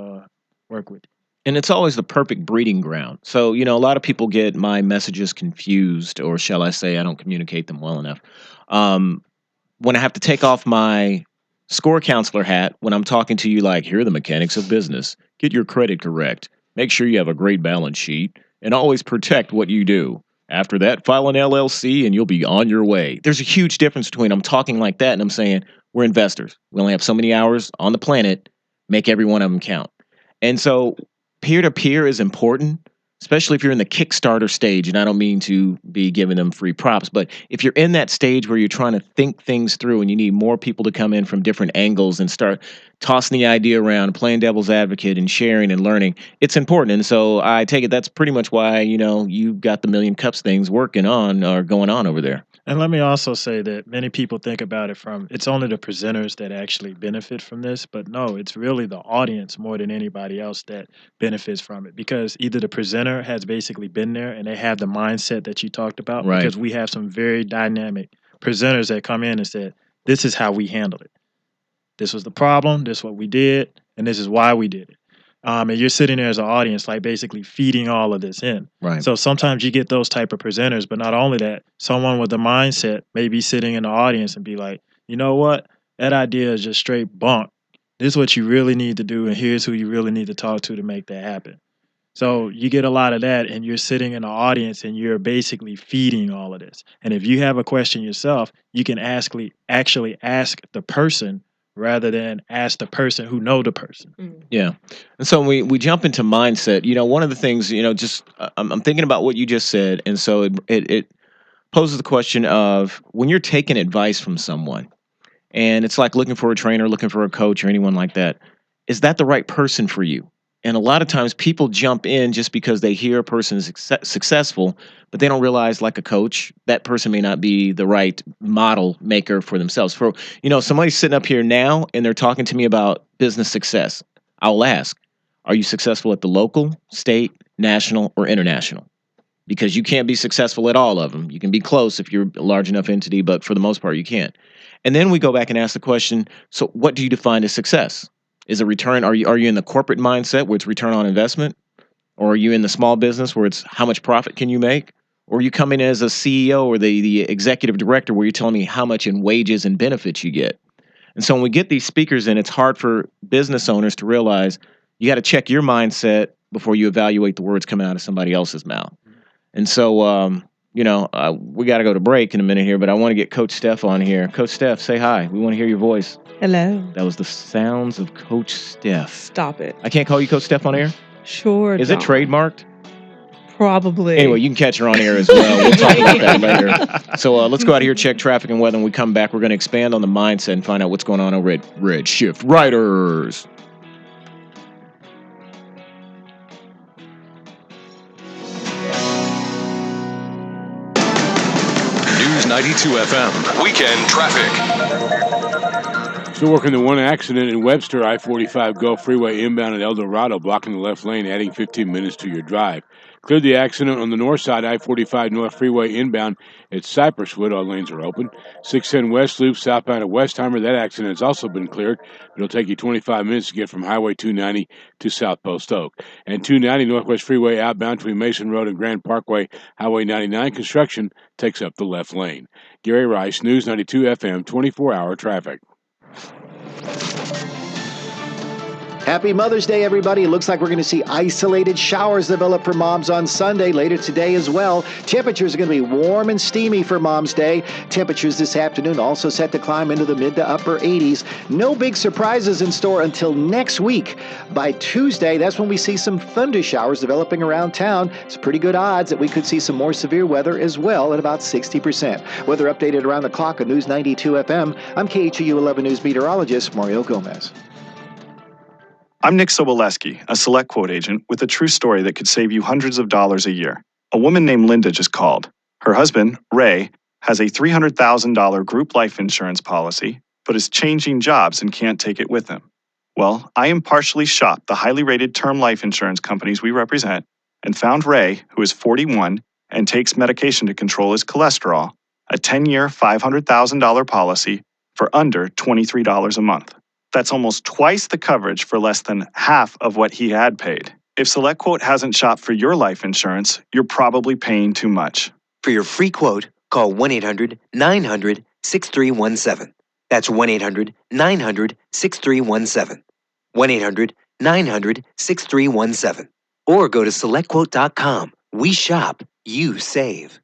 Speaker 19: work with you.
Speaker 11: And it's always the perfect breeding ground. So, a lot of people get my messages confused, or shall I say, I don't communicate them well enough. When I have to take off my score counselor hat, when I'm talking to you like, here are the mechanics of business, get your credit correct, make sure you have a great balance sheet, and always protect what you do. After that, file an LLC and you'll be on your way. There's a huge difference between I'm talking like that and I'm saying, we're investors. We only have so many hours on the planet, make every one of them count. And so peer-to-peer is important, especially if you're in the Kickstarter stage. And I don't mean to be giving them free props, but if you're in that stage where you're trying to think things through and you need more people to come in from different angles and start tossing the idea around, playing devil's advocate and sharing and learning, it's important. And so I take it that's pretty much why, you've got the Million Cups things working on or going on over there.
Speaker 19: And let me also say that many people think about it from it's only the presenters that actually benefit from this, but no, it's really the audience more than anybody else that benefits from it, because either the presenter has basically been there and they have the mindset that you talked about,
Speaker 11: Right.
Speaker 19: because we have some very dynamic presenters that come in and said, this is how we handled it. This was the problem, this is what we did, and this is why we did it. And you're sitting there as an audience, like basically feeding all of this in.
Speaker 11: Right.
Speaker 19: So sometimes you get those type of presenters, but not only that, someone with the mindset may be sitting in the audience and be like, you know what? That idea is just straight bunk. This is what you really need to do, and here's who you really need to talk to make that happen. So you get a lot of that, and you're sitting in the audience and you're basically feeding all of this. And if you have a question yourself, you can actually ask the person rather than ask the person who know the person.
Speaker 11: Yeah. And so when we jump into mindset, one of the things, just I'm thinking about what you just said. And so it poses the question of when you're taking advice from someone, and it's like looking for a trainer, looking for a coach or anyone like that, is that the right person for you? And a lot of times people jump in just because they hear a person is successful, but they don't realize, like a coach, that person may not be the right model maker for themselves. For, somebody's sitting up here now and they're talking to me about business success. I'll ask, are you successful at the local, state, national, or international? Because you can't be successful at all of them. You can be close if you're a large enough entity, but for the most part, you can't. And then we go back and ask the question, so what do you define as success? Is a return, are you in the corporate mindset where it's return on investment? Or are you in the small business where it's how much profit can you make? Or are you coming as a CEO or the executive director where you're telling me how much in wages and benefits you get? And so when we get these speakers in, it's hard for business owners to realize you got to check your mindset before you evaluate the words coming out of somebody else's mouth. And so, we got to go to break in a minute here, but I want to get Coach Steph on here. Coach Steph, say hi. We want to hear your voice.
Speaker 2: Hello.
Speaker 11: That was the sounds of Coach Steph.
Speaker 2: Stop it.
Speaker 11: I can't call you Coach Steph on air?
Speaker 2: Sure.
Speaker 11: Is it trademarked?
Speaker 2: Probably.
Speaker 11: Anyway, you can catch her on air as well. We'll talk about that later. So let's go out here, check traffic and weather. When we come back, we're going to expand on the mindset and find out what's going on over at Red Shift Riders.
Speaker 20: News 92 FM, Weekend Traffic.
Speaker 12: Still working the one accident in Webster, I-45 Gulf Freeway inbound at El Dorado, blocking the left lane, adding 15 minutes to your drive. Cleared the accident on the north side, I-45 North Freeway inbound at Cypresswood. All lanes are open. 610 West Loop southbound at Westheimer. That accident has also been cleared. It'll take you 25 minutes to get from Highway 290 to South Post Oak. And 290 Northwest Freeway outbound between Mason Road and Grand Parkway, Highway 99. Construction takes up the left lane. Gary Rice, News 92 FM, 24-hour traffic.
Speaker 13: Happy Mother's Day, everybody. It looks like we're going to see isolated showers develop for moms on Sunday, later today as well. Temperatures are going to be warm and steamy for Mom's Day. Temperatures this afternoon also set to climb into the mid to upper 80s. No big surprises in store until next week. By Tuesday, that's when we see some thunder showers developing around town. It's pretty good odds that we could see some more severe weather as well at about 60%. Weather updated around the clock on News 92 FM. I'm KHEU 11 News meteorologist Mario Gomez.
Speaker 23: I'm Nick Soboleski, a Select Quote agent with a true story that could save you hundreds of dollars a year. A woman named Linda just called. Her husband, Ray, has a $300,000 group life insurance policy, but is changing jobs and can't take it with him. Well, I impartially shopped the highly rated term life insurance companies we represent and found Ray, who is 41 and takes medication to control his cholesterol, a 10-year, $500,000 policy for under $23 a month. That's almost twice the coverage for less than half of what he had paid. If SelectQuote hasn't shopped for your life insurance, you're probably paying too much.
Speaker 6: For your free quote, call 1-800-900-6317. That's 1-800-900-6317. 1-800-900-6317. Or go to SelectQuote.com. We shop, you save.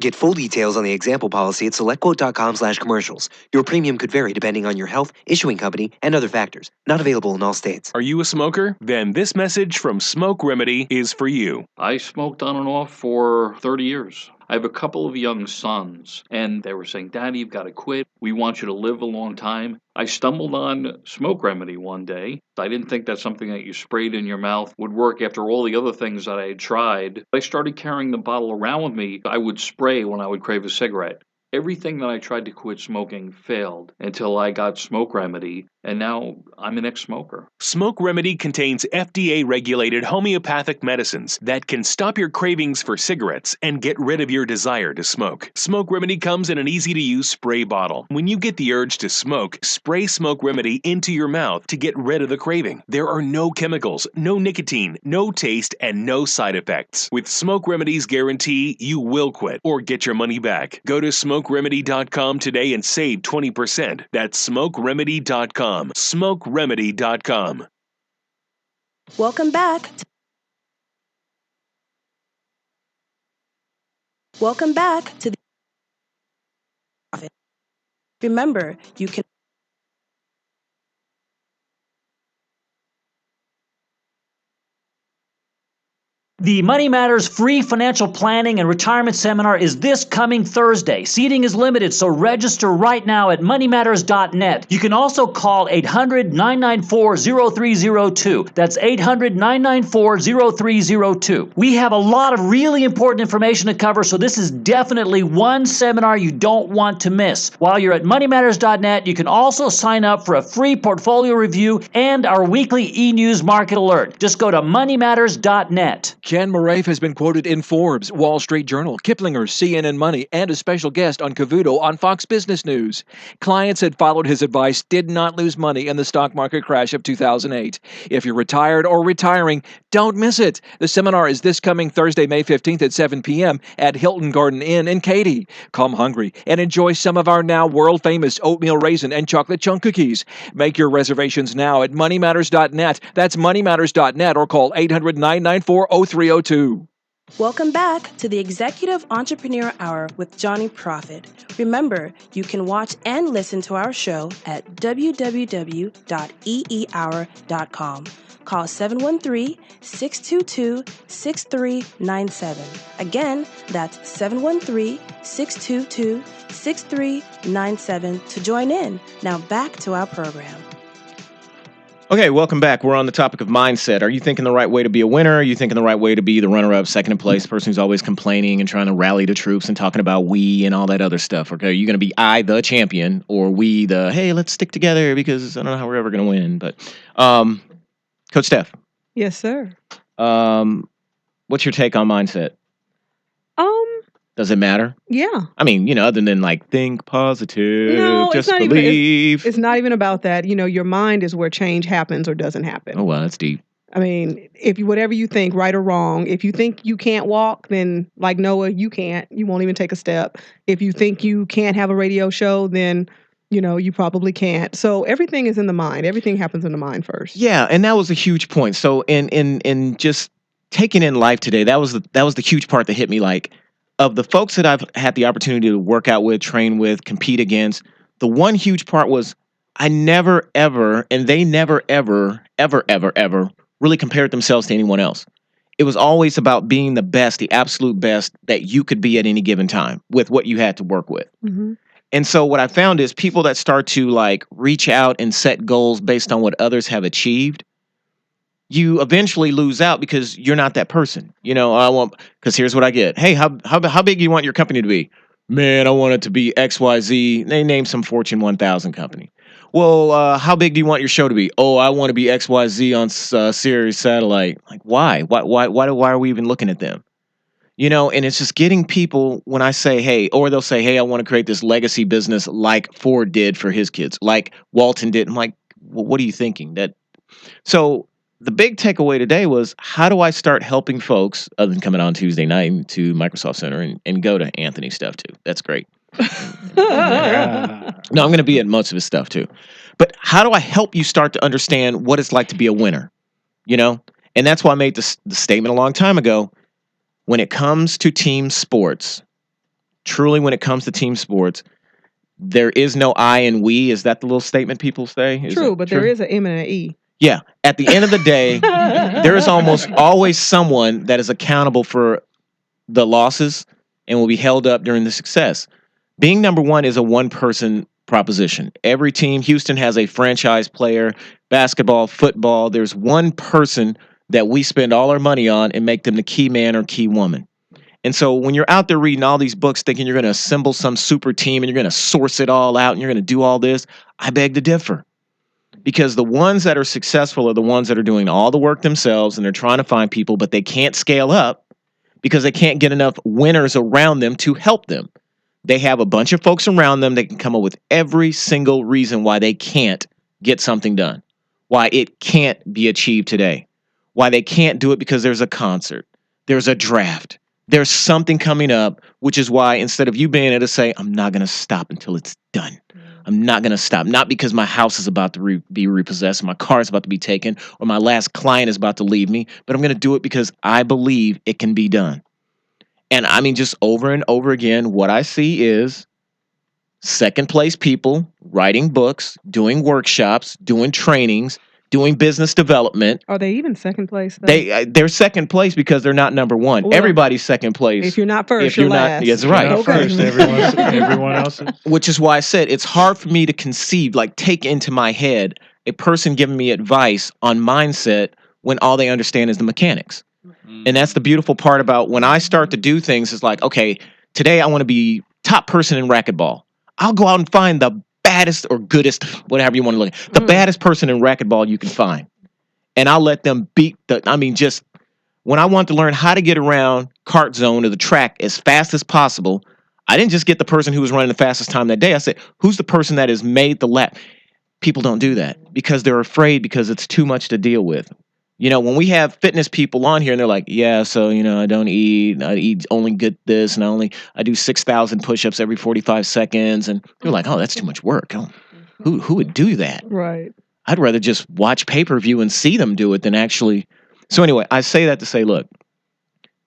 Speaker 6: Get full details on the example policy at SelectQuote.com/commercials. Your premium could vary depending on your health, issuing company, and other factors. Not available in all states.
Speaker 7: Are you a smoker? Then this message from Smoke Remedy is for you.
Speaker 8: I smoked on and off for 30 years. I have a couple of young sons, and they were saying, Daddy, you've got to quit. We want you to live a long time. I stumbled on Smoke Remedy one day. I didn't think that something that you sprayed in your mouth would work after all the other things that I had tried. I started carrying the bottle around with me. I would spray when I would crave a cigarette. Everything that I tried to quit smoking failed until I got Smoke Remedy, and now I'm an ex-smoker.
Speaker 7: Smoke Remedy contains FDA-regulated homeopathic medicines that can stop your cravings for cigarettes and get rid of your desire to smoke. Smoke Remedy comes in an easy-to-use spray bottle. When you get the urge to smoke, spray Smoke Remedy into your mouth to get rid of the craving. There are no chemicals, no nicotine, no taste, and no side effects. With Smoke Remedy's guarantee, you will quit or get your money back. Go to SmokeRemedy.com today and save 20%. That's SmokeRemedy.com. SmokeRemedy.com.
Speaker 10: Welcome back. Welcome back to the. Remember, you can.
Speaker 9: The Money Matters free financial planning and retirement seminar is this coming Thursday. Seating is limited, so register right now at moneymatters.net. You can also call 800-994-0302. That's 800-994-0302. We have a lot of really important information to cover, so this is definitely one seminar you don't want to miss. While you're at moneymatters.net, you can also sign up for a free portfolio review and our weekly e-news market alert. Just go to moneymatters.net.
Speaker 25: Ken Moraif has been quoted in Forbes, Wall Street Journal, Kiplinger, CNN Money, and a special guest on Cavuto on Fox Business News. Clients that followed his advice did not lose money in the stock market crash of 2008. If you're retired or retiring, don't miss it. The seminar is this coming Thursday, May 15th at 7 p.m. at Hilton Garden Inn in Katy. Come hungry and enjoy some of our now world-famous oatmeal raisin and chocolate chunk cookies. Make your reservations now at moneymatters.net. That's moneymatters.net or call 800-994-0302.
Speaker 10: Welcome back to the Executive Entrepreneur Hour with Jonyprofit. Remember, you can watch and listen to our show at www.eehour.com. Call 713-622-6397. Again, that's 713-622-6397 to join in. Now back to our program.
Speaker 11: Okay, welcome back. We're on the topic of mindset. Are you thinking the right way to be a winner? Are you thinking the right way to be the runner-up, second in place, person who's always complaining and trying to rally the troops and talking about we and all that other stuff? Okay, are you going to be I, the champion, or we, the, hey, let's stick together because I don't know how we're ever going to win. But, Coach Steph.
Speaker 2: Yes, sir.
Speaker 11: What What's your take on mindset?
Speaker 2: Um,
Speaker 11: Does it matter?
Speaker 2: yeah.
Speaker 11: I mean, other than like think positive,
Speaker 2: No, it's
Speaker 11: just
Speaker 2: not even.
Speaker 11: believe.
Speaker 2: It's not even about that. Your mind is where change happens or doesn't happen.
Speaker 11: Oh, wow, that's deep.
Speaker 2: I mean, if you whatever you think, right or wrong, if you think you can't walk, then like Noah, you can't. You won't even take a step. If you think you can't have a radio show, then you probably can't. So everything is in the mind. Everything happens in the mind first.
Speaker 11: Yeah, and that was a huge point. So in just taking in life today, that was the huge part that hit me. Like, of the folks that I've had the opportunity to work out with, train with, compete against, the one huge part was I never ever, and they never ever really compared themselves to anyone else. It was always about being the best, the absolute best that you could be at any given time with what you had to work with.
Speaker 2: Mm-hmm.
Speaker 11: And so what I found is people that start to like reach out and set goals based on what others have achieved, you eventually lose out because you're not that person. Because here's what I get. Hey, how big do you want your company to be? Man, I want it to be XYZ. They name some Fortune 1000 company. Well, how big do you want your show to be? Oh, I want to be XYZ on Sirius Satellite. Like, why? Why are we even looking at them? And it's just getting people when I say, hey, or they'll say, hey, I want to create this legacy business like Ford did for his kids, like Walton did. I'm like, well, what are you thinking? So the big takeaway today was, how do I start helping folks, other than coming on Tuesday night to Microsoft Center and go to Anthony's stuff too? That's great.
Speaker 19: Yeah.
Speaker 11: No, I'm going to be at most of his stuff too. But how do I help you start to understand what it's like to be a winner? And that's why I made the statement a long time ago. When it comes to team sports, truly when it comes to team sports, there is no I and we. Is that the little statement people say?
Speaker 2: True, but there is an M and an E.
Speaker 11: Yeah. At the end of the day, there is almost always someone that is accountable for the losses and will be held up during the success. Being number one is a one-person proposition. Every team, Houston has a franchise player, basketball, football. There's one person that we spend all our money on and make them the key man or key woman. And so when you're out there reading all these books thinking you're going to assemble some super team and you're going to source it all out and you're going to do all this, I beg to differ. Because the ones that are successful are the ones that are doing all the work themselves and they're trying to find people, but they can't scale up because they can't get enough winners around them to help them. They have a bunch of folks around them that can come up with every single reason why they can't get something done, why it can't be achieved today, why they can't do it because there's a concert, there's a draft, there's something coming up, which is why instead of you being able to say, I'm not going to stop until it's done. I'm not going to stop, not because my house is about to be repossessed, my car is about to be taken, or my last client is about to leave me, but I'm going to do it because I believe it can be done. And I mean, just over and over again, what I see is second place people writing books, doing workshops, doing trainings, doing business development.
Speaker 2: Are they even second place, though?
Speaker 11: They're second place because they're not number one.
Speaker 2: Well,
Speaker 11: everybody's second place.
Speaker 2: If you're not first,
Speaker 11: if you're not,
Speaker 2: last.
Speaker 11: that's right.
Speaker 19: Not first, everyone else is.
Speaker 11: Which is why I said it's hard for me to conceive, like take into my head a person giving me advice on mindset when all they understand is the mechanics. And that's the beautiful part about when I start to do things is like, okay, today I want to be top person in racquetball. I'll go out and find the baddest or goodest, whatever you want to look at, the baddest person in racquetball you can find. And I'll let them beat just when I want to learn how to get around cart zone or the track as fast as possible, I didn't just get the person who was running the fastest time that day. I said, who's the person that has made the lap? People don't do that because they're afraid because it's too much to deal with. When we have fitness people on here and they're like, yeah, so, I don't eat, I eat only good this and I do 6,000 push-ups every 45 seconds. And they're like, oh, that's too much work. Oh, who would do that?
Speaker 2: Right.
Speaker 11: I'd rather just watch pay-per-view and see them do it than actually. So anyway, I say that to say, look,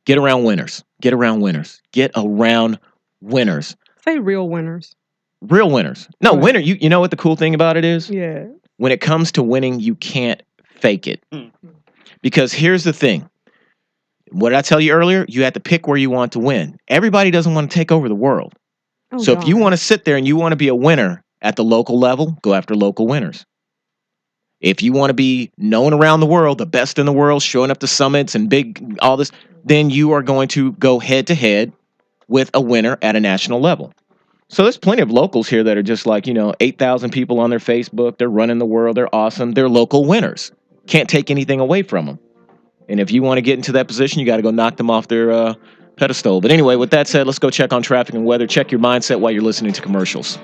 Speaker 11: get around winners, get around winners, get around winners.
Speaker 2: Say real winners.
Speaker 11: Real winners. No, right. Winner. You know what the cool thing about it is?
Speaker 2: Yeah.
Speaker 11: When it comes to winning, you can't fake it. Because here's the thing. What did I tell you earlier? You have to pick where you want to win. Everybody doesn't want to take over the world.
Speaker 2: Oh,
Speaker 11: so
Speaker 2: God.
Speaker 11: if you want to sit there and you want to be a winner at the local level, go after local winners. If you want to be known around the world, the best in the world, showing up to summits and big, all this, then you are going to go head to head with a winner at a national level. So there's plenty of locals here that are just like, 8,000 people on their Facebook. They're running the world. They're awesome. They're local winners. Can't take anything away from them. And if you want to get into that position, you got to go knock them off their pedestal. But anyway, with that said, let's go check on traffic and weather. Check your mindset while you're listening to commercials.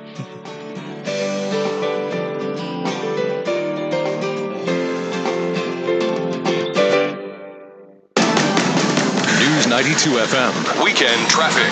Speaker 20: News 92 FM, weekend traffic.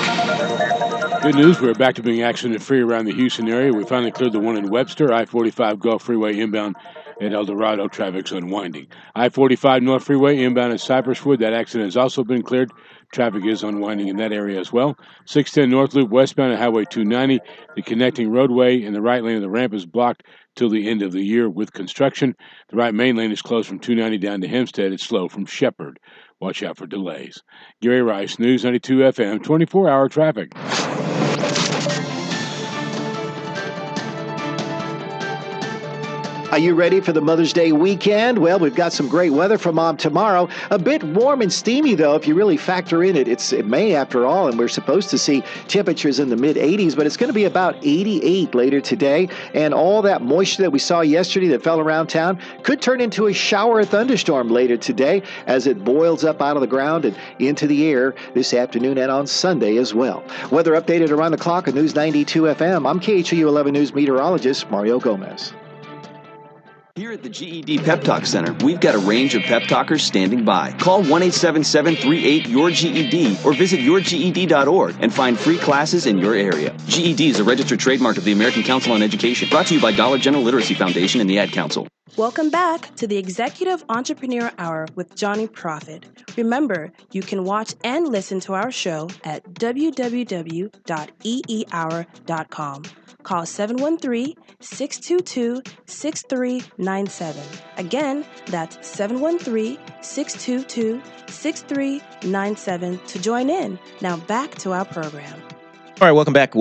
Speaker 12: Good news, we're back to being accident-free around the Houston area. We finally cleared the one in Webster, I-45 Gulf Freeway inbound at El Dorado. Traffic's unwinding. I-45 North Freeway inbound at Cypresswood. That accident has also been cleared. Traffic is unwinding in that area as well. 610 North Loop westbound at Highway 290. The connecting roadway in the right lane of the ramp is blocked till the end of the year with construction. The right main lane is closed from 290 down to Hempstead. It's slow from Shepherd. Watch out for delays. Gary Rice, News 92 FM, 24-hour traffic.
Speaker 13: Are you ready for the Mother's Day weekend? Well, we've got some great weather for Mom tomorrow. A bit warm and steamy, though, if you really factor in it. It's May, after all, and we're supposed to see temperatures in the mid-80s, but it's going to be about 88 later today. And all that moisture that we saw yesterday that fell around town could turn into a shower or thunderstorm later today as it boils up out of the ground and into the air this afternoon and on Sunday as well. Weather updated around the clock on News 92 FM. I'm KHOU 11 News meteorologist Mario Gomez.
Speaker 14: Here at the GED Pep Talk Center, we've got a range of pep talkers standing by. Call 1-877-38-YOUR-GED or visit yourged.org and find free classes in your area. GED is a registered trademark of the American Council on Education, brought to you by Dollar General Literacy Foundation and the Ad Council.
Speaker 10: Welcome back to the Executive Entrepreneur Hour with Jonyprofit. Remember, you can watch and listen to our show at www.eehour.com. Call 713-622-6397. Again, that's 713-622-6397 to join in. Now back to our program.
Speaker 11: All right, welcome back.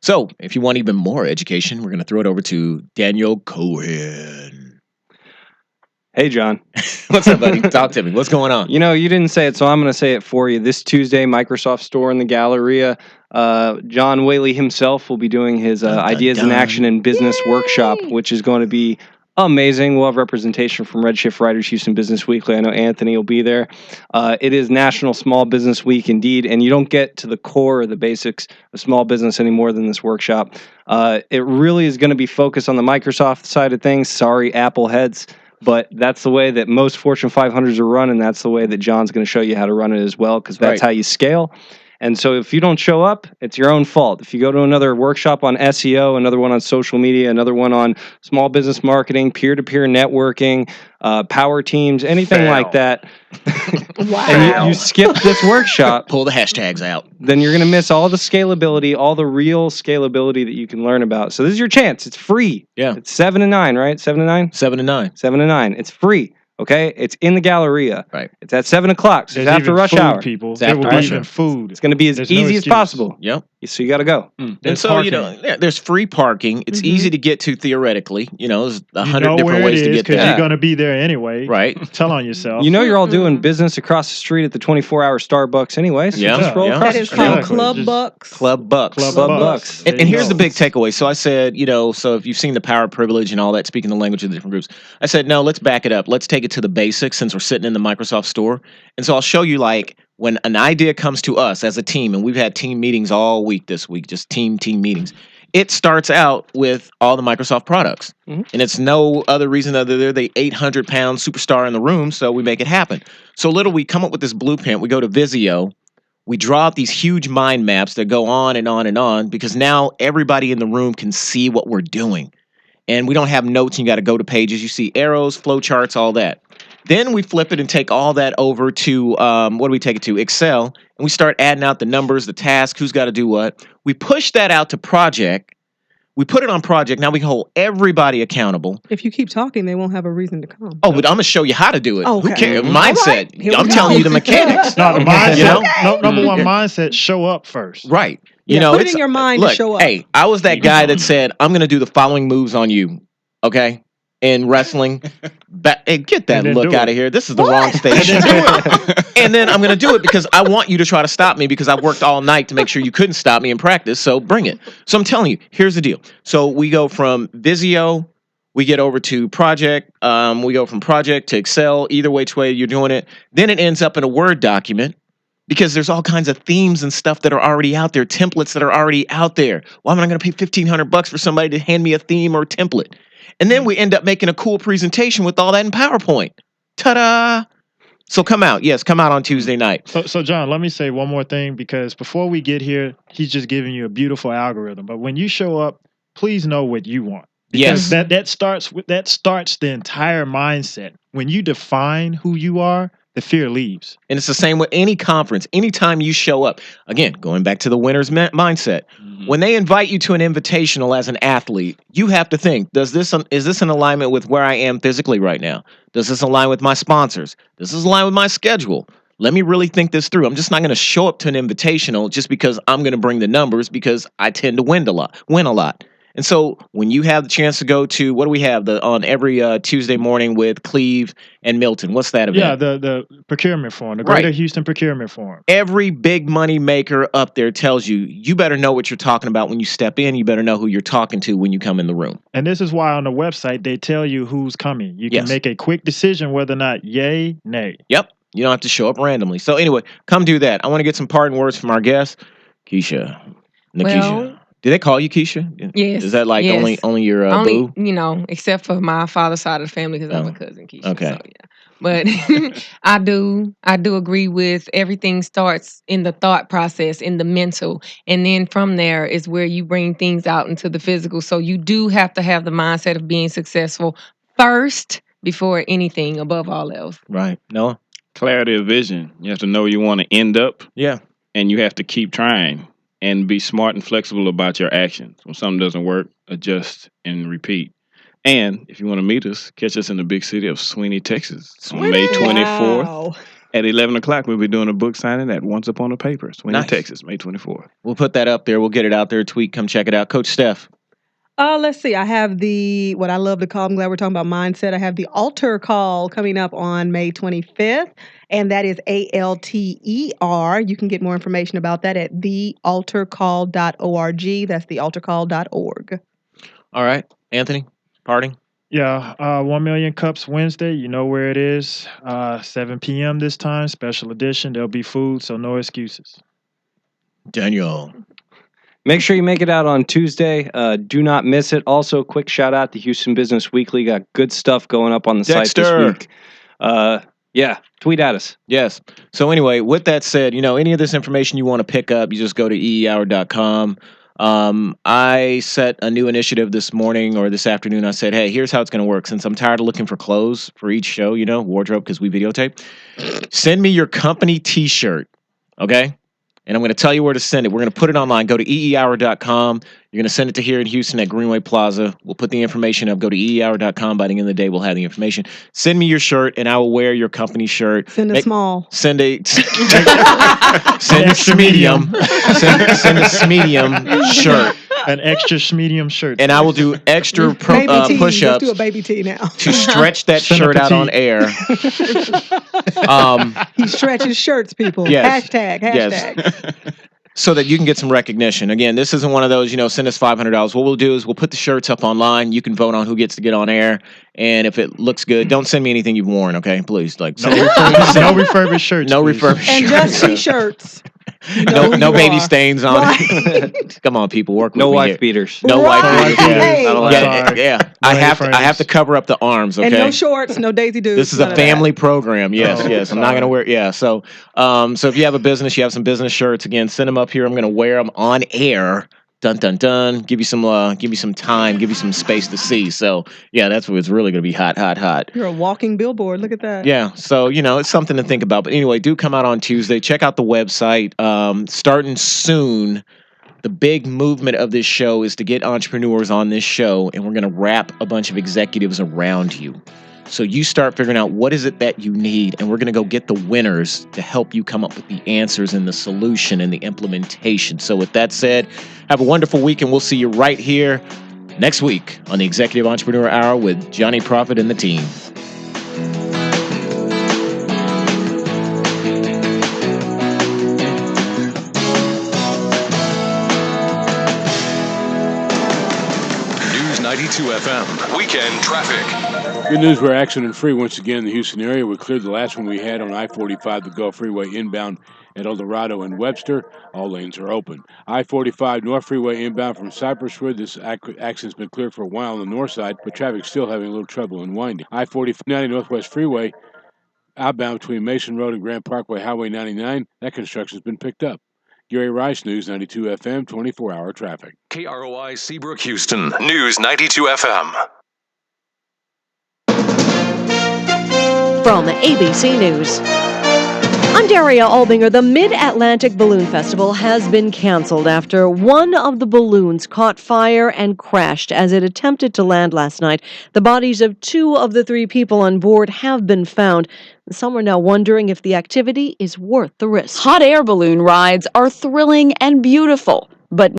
Speaker 11: So, if you want even more education, we're going to throw it over to Daniel Cohen.
Speaker 15: Hey, John.
Speaker 11: What's up, buddy? Talk to me. What's going on?
Speaker 15: You know, you didn't say it, so I'm going to say it for you. This Tuesday, Microsoft Store in the Galleria, John Whaley himself will be doing his Ideas in Action and Business Workshop, which is going to be amazing. We'll have representation from Redshift Writers, Houston Business Weekly. I know Anthony will be there. It is National Small Business Week indeed, and you don't get to the core of the basics of small business any more than this workshop. It really is going to be focused on the Microsoft side of things. Sorry, Apple heads. But that's the way that most Fortune 500s are run, and that's the way that John's going to show you how to run it as well, because that's how you scale. And so if you don't show up, it's your own fault. If you go to another workshop on SEO, another one on social media, another one on small business marketing, peer-to-peer networking, power teams, anything like that, and you skip this workshop,
Speaker 11: pull the hashtags out,
Speaker 15: then you're going to miss all the scalability, all the real scalability that you can learn about. So this is your chance. It's free.
Speaker 11: Yeah.
Speaker 15: It's 7 to 9, right? 7 to 9?
Speaker 11: 7 to 9.
Speaker 15: 7 to 9. It's free. Okay, it's in the Galleria.
Speaker 11: Right.
Speaker 15: It's at 7 o'clock. So it's after rush hour.
Speaker 19: People,
Speaker 15: there will be even
Speaker 19: food.
Speaker 15: It's going to be as easy as possible.
Speaker 11: Yep.
Speaker 15: So you got to go.
Speaker 11: And so parking. There's free parking. It's easy to get to theoretically. There's 100 different ways to get there.
Speaker 19: You're going to be there anyway.
Speaker 11: Right.
Speaker 19: Tell on yourself.
Speaker 15: You're all doing business across the street at the 24-hour Starbucks anyway. So just roll across the street.
Speaker 2: That is called Club Bucks.
Speaker 15: Club Bucks.
Speaker 11: And here's the big takeaway. So I said, so if you've seen the power of privilege and all that, speaking the language of the different groups, I said, no, let's back it up. Let's take it to the basics since we're sitting in the Microsoft store. And so I'll show you when an idea comes to us as a team, and we've had team meetings all week this week, just team meetings. It starts out with all the Microsoft products. And it's no other reason other they're the 800-pound superstar in the room, so we make it happen. So we come up with this blueprint. We go to Visio. We draw up these huge mind maps that go on and on and on because now everybody in the room can see what we're doing. And we don't have notes and you got to go to pages. You see arrows, flow charts, all that. Then we flip it and take all that over to, what do we take it to? Excel. And we start adding out the numbers, the task, who's got to do what. We push that out to project. We put it on project. Now we can hold everybody accountable.
Speaker 2: If you keep talking, they won't have a reason to come.
Speaker 11: Oh, but I'm going to show you how to do it.
Speaker 2: Okay.
Speaker 11: Who cares? Mindset. Right. I'm telling you the mechanics.
Speaker 19: No, the mindset. Number one mindset, show up first.
Speaker 11: Right.
Speaker 2: Put it in your mind to show up.
Speaker 11: Hey, I was that guy that said, I'm going to do the following moves on you. Okay? In wrestling, get that look out of here. This is the wrong station. And then I'm going to do it because I want you to try to stop me because I worked all night to make sure you couldn't stop me in practice. So bring it. So I'm telling you, here's the deal. So we go from Visio, We get over to project. We go from project to Excel. Either which way you're doing it. Then it ends up in a Word document because there's all kinds of themes and stuff that are already out there, templates that are already out there. Why am I going to pay $1,500 for somebody to hand me a theme or a template? And then we end up making a cool presentation with all that in PowerPoint. Ta-da! So come out. Yes, come out on Tuesday night.
Speaker 19: So John, let me say one more thing, because before we get here, he's just giving you a beautiful algorithm. But when you show up, please know what you want. Because
Speaker 11: Yes.
Speaker 19: that starts the entire mindset. When you define who you are, the fear leaves.
Speaker 11: And it's the same with any conference. Anytime you show up, again, going back to the winner's mindset, when they invite you to an invitational as an athlete, you have to think, is this in alignment with where I am physically right now? Does this align with my sponsors? Does this align with my schedule? Let me really think this through. I'm just not going to show up to an invitational just because I'm going to bring the numbers, because I tend to win a lot. And so when you have the chance to go to, what do we have on every Tuesday morning with Cleve and Milton? What's that event?
Speaker 19: Yeah, the procurement forum, the Greater Houston Procurement Forum.
Speaker 11: Every big money maker up there tells you, you better know what you're talking about when you step in. You better know who you're talking to when you come in the room.
Speaker 19: And this is why on the website, they tell you who's coming. You can make a quick decision whether or not yay, nay.
Speaker 11: Yep. You don't have to show up randomly. So anyway, come do that. I want to get some parting words from our guest, Keisha. Nikisha.
Speaker 17: Well,
Speaker 11: do they call you Keisha?
Speaker 17: Yes.
Speaker 11: Is that like
Speaker 17: yes.
Speaker 11: only your
Speaker 17: only,
Speaker 11: boo?
Speaker 17: you know, except for my father's side of the family, because I have a cousin Keisha.
Speaker 11: Okay.
Speaker 17: So yeah. But I do agree with everything starts in the thought process, in the mental. And then from there is where you bring things out into the physical. So you do have to have the mindset of being successful first before anything, above all else.
Speaker 11: Right. Noah?
Speaker 18: Clarity of vision. You have to know where you want to end up.
Speaker 11: Yeah.
Speaker 18: And you have to keep trying and be smart and flexible about your actions. When something doesn't work, adjust and repeat. And if you want to meet us, catch us in the big city of Sweeney, Texas on May 24th.
Speaker 2: Wow.
Speaker 18: At 11 o'clock, we'll be doing a book signing at Once Upon a Paper, Sweeney,
Speaker 11: Nice.
Speaker 18: Texas, May 24th.
Speaker 11: We'll put that up there. We'll get it out there. Tweet. Come check it out. Coach Steph.
Speaker 2: Let's see. I have what I love to call, I'm glad we're talking about mindset. I have the altar call coming up on May 25th, and that is ALTER. You can get more information about that at thealtarcall.org. That's thealtarcall.org.
Speaker 11: All right. Anthony, parting.
Speaker 19: Yeah, 1 Million Cups Wednesday. You know where it is. 7 p.m. this time, special edition. There'll be food, so no excuses.
Speaker 11: Daniel.
Speaker 15: Make sure you make it out on Tuesday. Do not miss it. Also, quick shout out to Houston Business Weekly. Got good stuff going up on the site this week. Yeah, tweet at us.
Speaker 11: Yes. So anyway, with that said, any of this information you want to pick up, you just go to EEHOUR.com. I set a new initiative this morning or this afternoon. I said, hey, here's how it's going to work. Since I'm tired of looking for clothes for each show, wardrobe, because we videotape, send me your company t-shirt. Okay. And I'm going to tell you where to send it. We're going to put it online. Go to EEHOUR.com. You're going to send it to here in Houston at Greenway Plaza. We'll put the information up. Go to EEHOUR.com. By the end of the day, we'll have the information. Send me your shirt, and I will wear your company shirt.
Speaker 2: Send a small.
Speaker 11: Send a medium. Send a medium shirt.
Speaker 19: An extra medium shirt.
Speaker 11: And I will do extra push-ups.
Speaker 2: Let's do a baby tee now.
Speaker 11: To stretch that shirt out on air.
Speaker 2: He stretches shirts, people.
Speaker 11: Yes.
Speaker 2: Hashtag.
Speaker 11: Yes. So that you can get some recognition. Again, this isn't one of those, send us $500. What we'll do is we'll put the shirts up online. You can vote on who gets to get on air. And if it looks good, don't send me anything you've worn, okay? Please.
Speaker 19: No refurbished shirts.
Speaker 11: No refurbished
Speaker 2: and
Speaker 11: shirts.
Speaker 2: just t-shirts.
Speaker 11: No baby stains on it. Come on, people, work with
Speaker 15: No
Speaker 11: me
Speaker 15: wife
Speaker 11: here.
Speaker 15: beaters.
Speaker 11: No wife beaters.
Speaker 2: Hey.
Speaker 11: Yeah. I have to cover up the arms, okay?
Speaker 2: And no shorts, no Daisy Dukes.
Speaker 11: This is a family program. Yes. I'm not going to wear. Yeah. So if you have a business, you have some business shirts. Again, send them up here. I'm going to wear them on air. Dun dun dun. Give you some time. Give you some space to see. So yeah, that's what it's really going to be hot.
Speaker 2: You're a walking billboard. Look at that.
Speaker 11: Yeah. So it's something to think about. But anyway, do come out on Tuesday. Check out the website. Starting soon. The big movement of this show is to get entrepreneurs on this show, and we're going to wrap a bunch of executives around you. So you start figuring out what is it that you need, and we're going to go get the winners to help you come up with the answers and the solution and the implementation. So with that said, have a wonderful week, and we'll see you right here next week on the Executive Entrepreneur Hour with Jonyprofit and the team.
Speaker 20: 92 FM, weekend traffic.
Speaker 12: Good news, we're accident-free once again in the Houston area. We cleared the last one we had on I-45, the Gulf Freeway inbound at El Dorado and Webster. All lanes are open. I-45 North Freeway inbound from Cypresswood. This accident's been cleared for a while on the north side, but traffic's still having a little trouble in winding. I-45 Northwest Freeway outbound between Mason Road and Grand Parkway Highway 99. That construction's been picked up. Gary Rice, News 92 FM, 24-hour traffic.
Speaker 20: KROI Seabrook, Houston, News 92 FM.
Speaker 1: From ABC News, I'm Daria Albinger. The Mid-Atlantic Balloon Festival has been canceled after one of the balloons caught fire and crashed as it attempted to land last night. The bodies of 2 of the 3 people on board have been found. Some are now wondering if the activity is worth the risk.
Speaker 3: Hot air balloon rides are thrilling and beautiful, but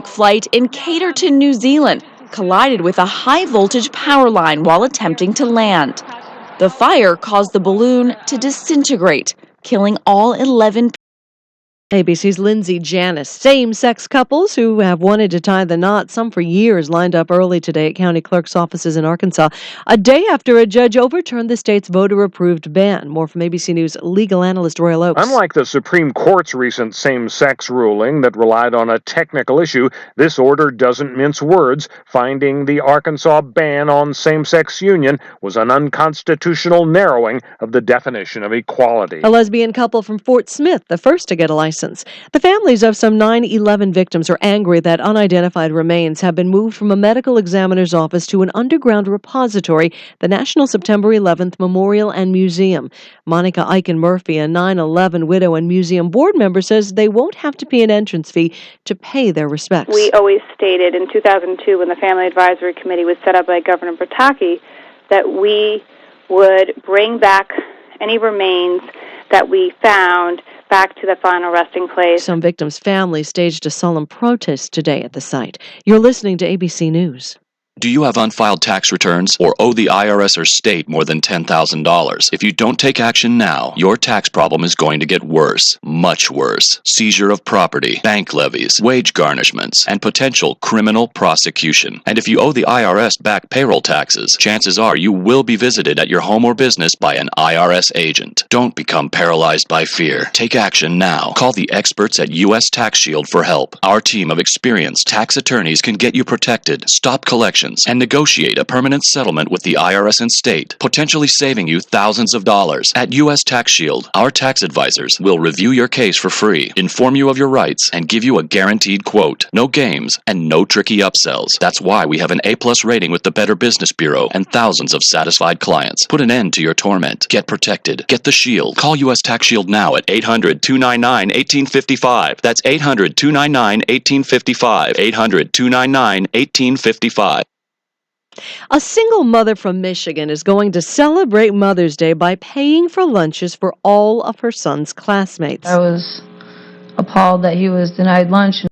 Speaker 3: flight in Caterton, New Zealand, collided with a high-voltage power line while attempting to land. The fire caused the balloon to disintegrate, killing all 11 people.
Speaker 1: ABC's Lindsay Janis. Same-sex couples who have wanted to tie the knot, some for years, lined up early today at county clerk's offices in Arkansas, a day after a judge overturned the state's voter-approved ban. More from ABC News legal analyst Royal Oakes.
Speaker 16: Unlike the Supreme Court's recent same-sex ruling that relied on a technical issue, this order doesn't mince words, finding the Arkansas ban on same-sex union was an unconstitutional narrowing of the definition of equality.
Speaker 1: A lesbian couple from Fort Smith, the first to get a license. The families of some 9/11 victims are angry that unidentified remains have been moved from a medical examiner's office to an underground repository, the National September 11th Memorial and Museum. Monica Eichen Murphy, a 9/11 widow and museum board member, says they won't have to pay an entrance fee to pay their respects.
Speaker 21: We always stated in 2002, when the Family Advisory Committee was set up by Governor Bertocchi, that we would bring back any remains that we found back to the final resting place.
Speaker 1: Some victims' families staged a solemn protest today at the site. You're listening to ABC News.
Speaker 22: Do you have unfiled tax returns or owe the IRS or state more than $10,000? If you don't take action now, your tax problem is going to get worse, much worse. Seizure of property, bank levies, wage garnishments, and potential criminal prosecution. And if you owe the IRS back payroll taxes, chances are you will be visited at your home or business by an IRS agent. Don't become paralyzed by fear. Take action now. Call the experts at U.S. Tax Shield for help. Our team of experienced tax attorneys can get you protected, stop collections, and negotiate a permanent settlement with the IRS and state, potentially saving you thousands of dollars. At U.S. Tax Shield, our tax advisors will review your case for free, inform you of your rights, and give you a guaranteed quote. No games and no tricky upsells. That's why we have an A+ rating with the Better Business Bureau and thousands of satisfied clients. Put an end to your torment. Get protected. Get the Shield. Call U.S. Tax Shield now at 800-299-1855. That's 800-299-1855. 800-299-1855.
Speaker 1: A single mother from Michigan is going to celebrate Mother's Day by paying for lunches for all of her son's classmates.
Speaker 26: I was appalled that he was denied lunch.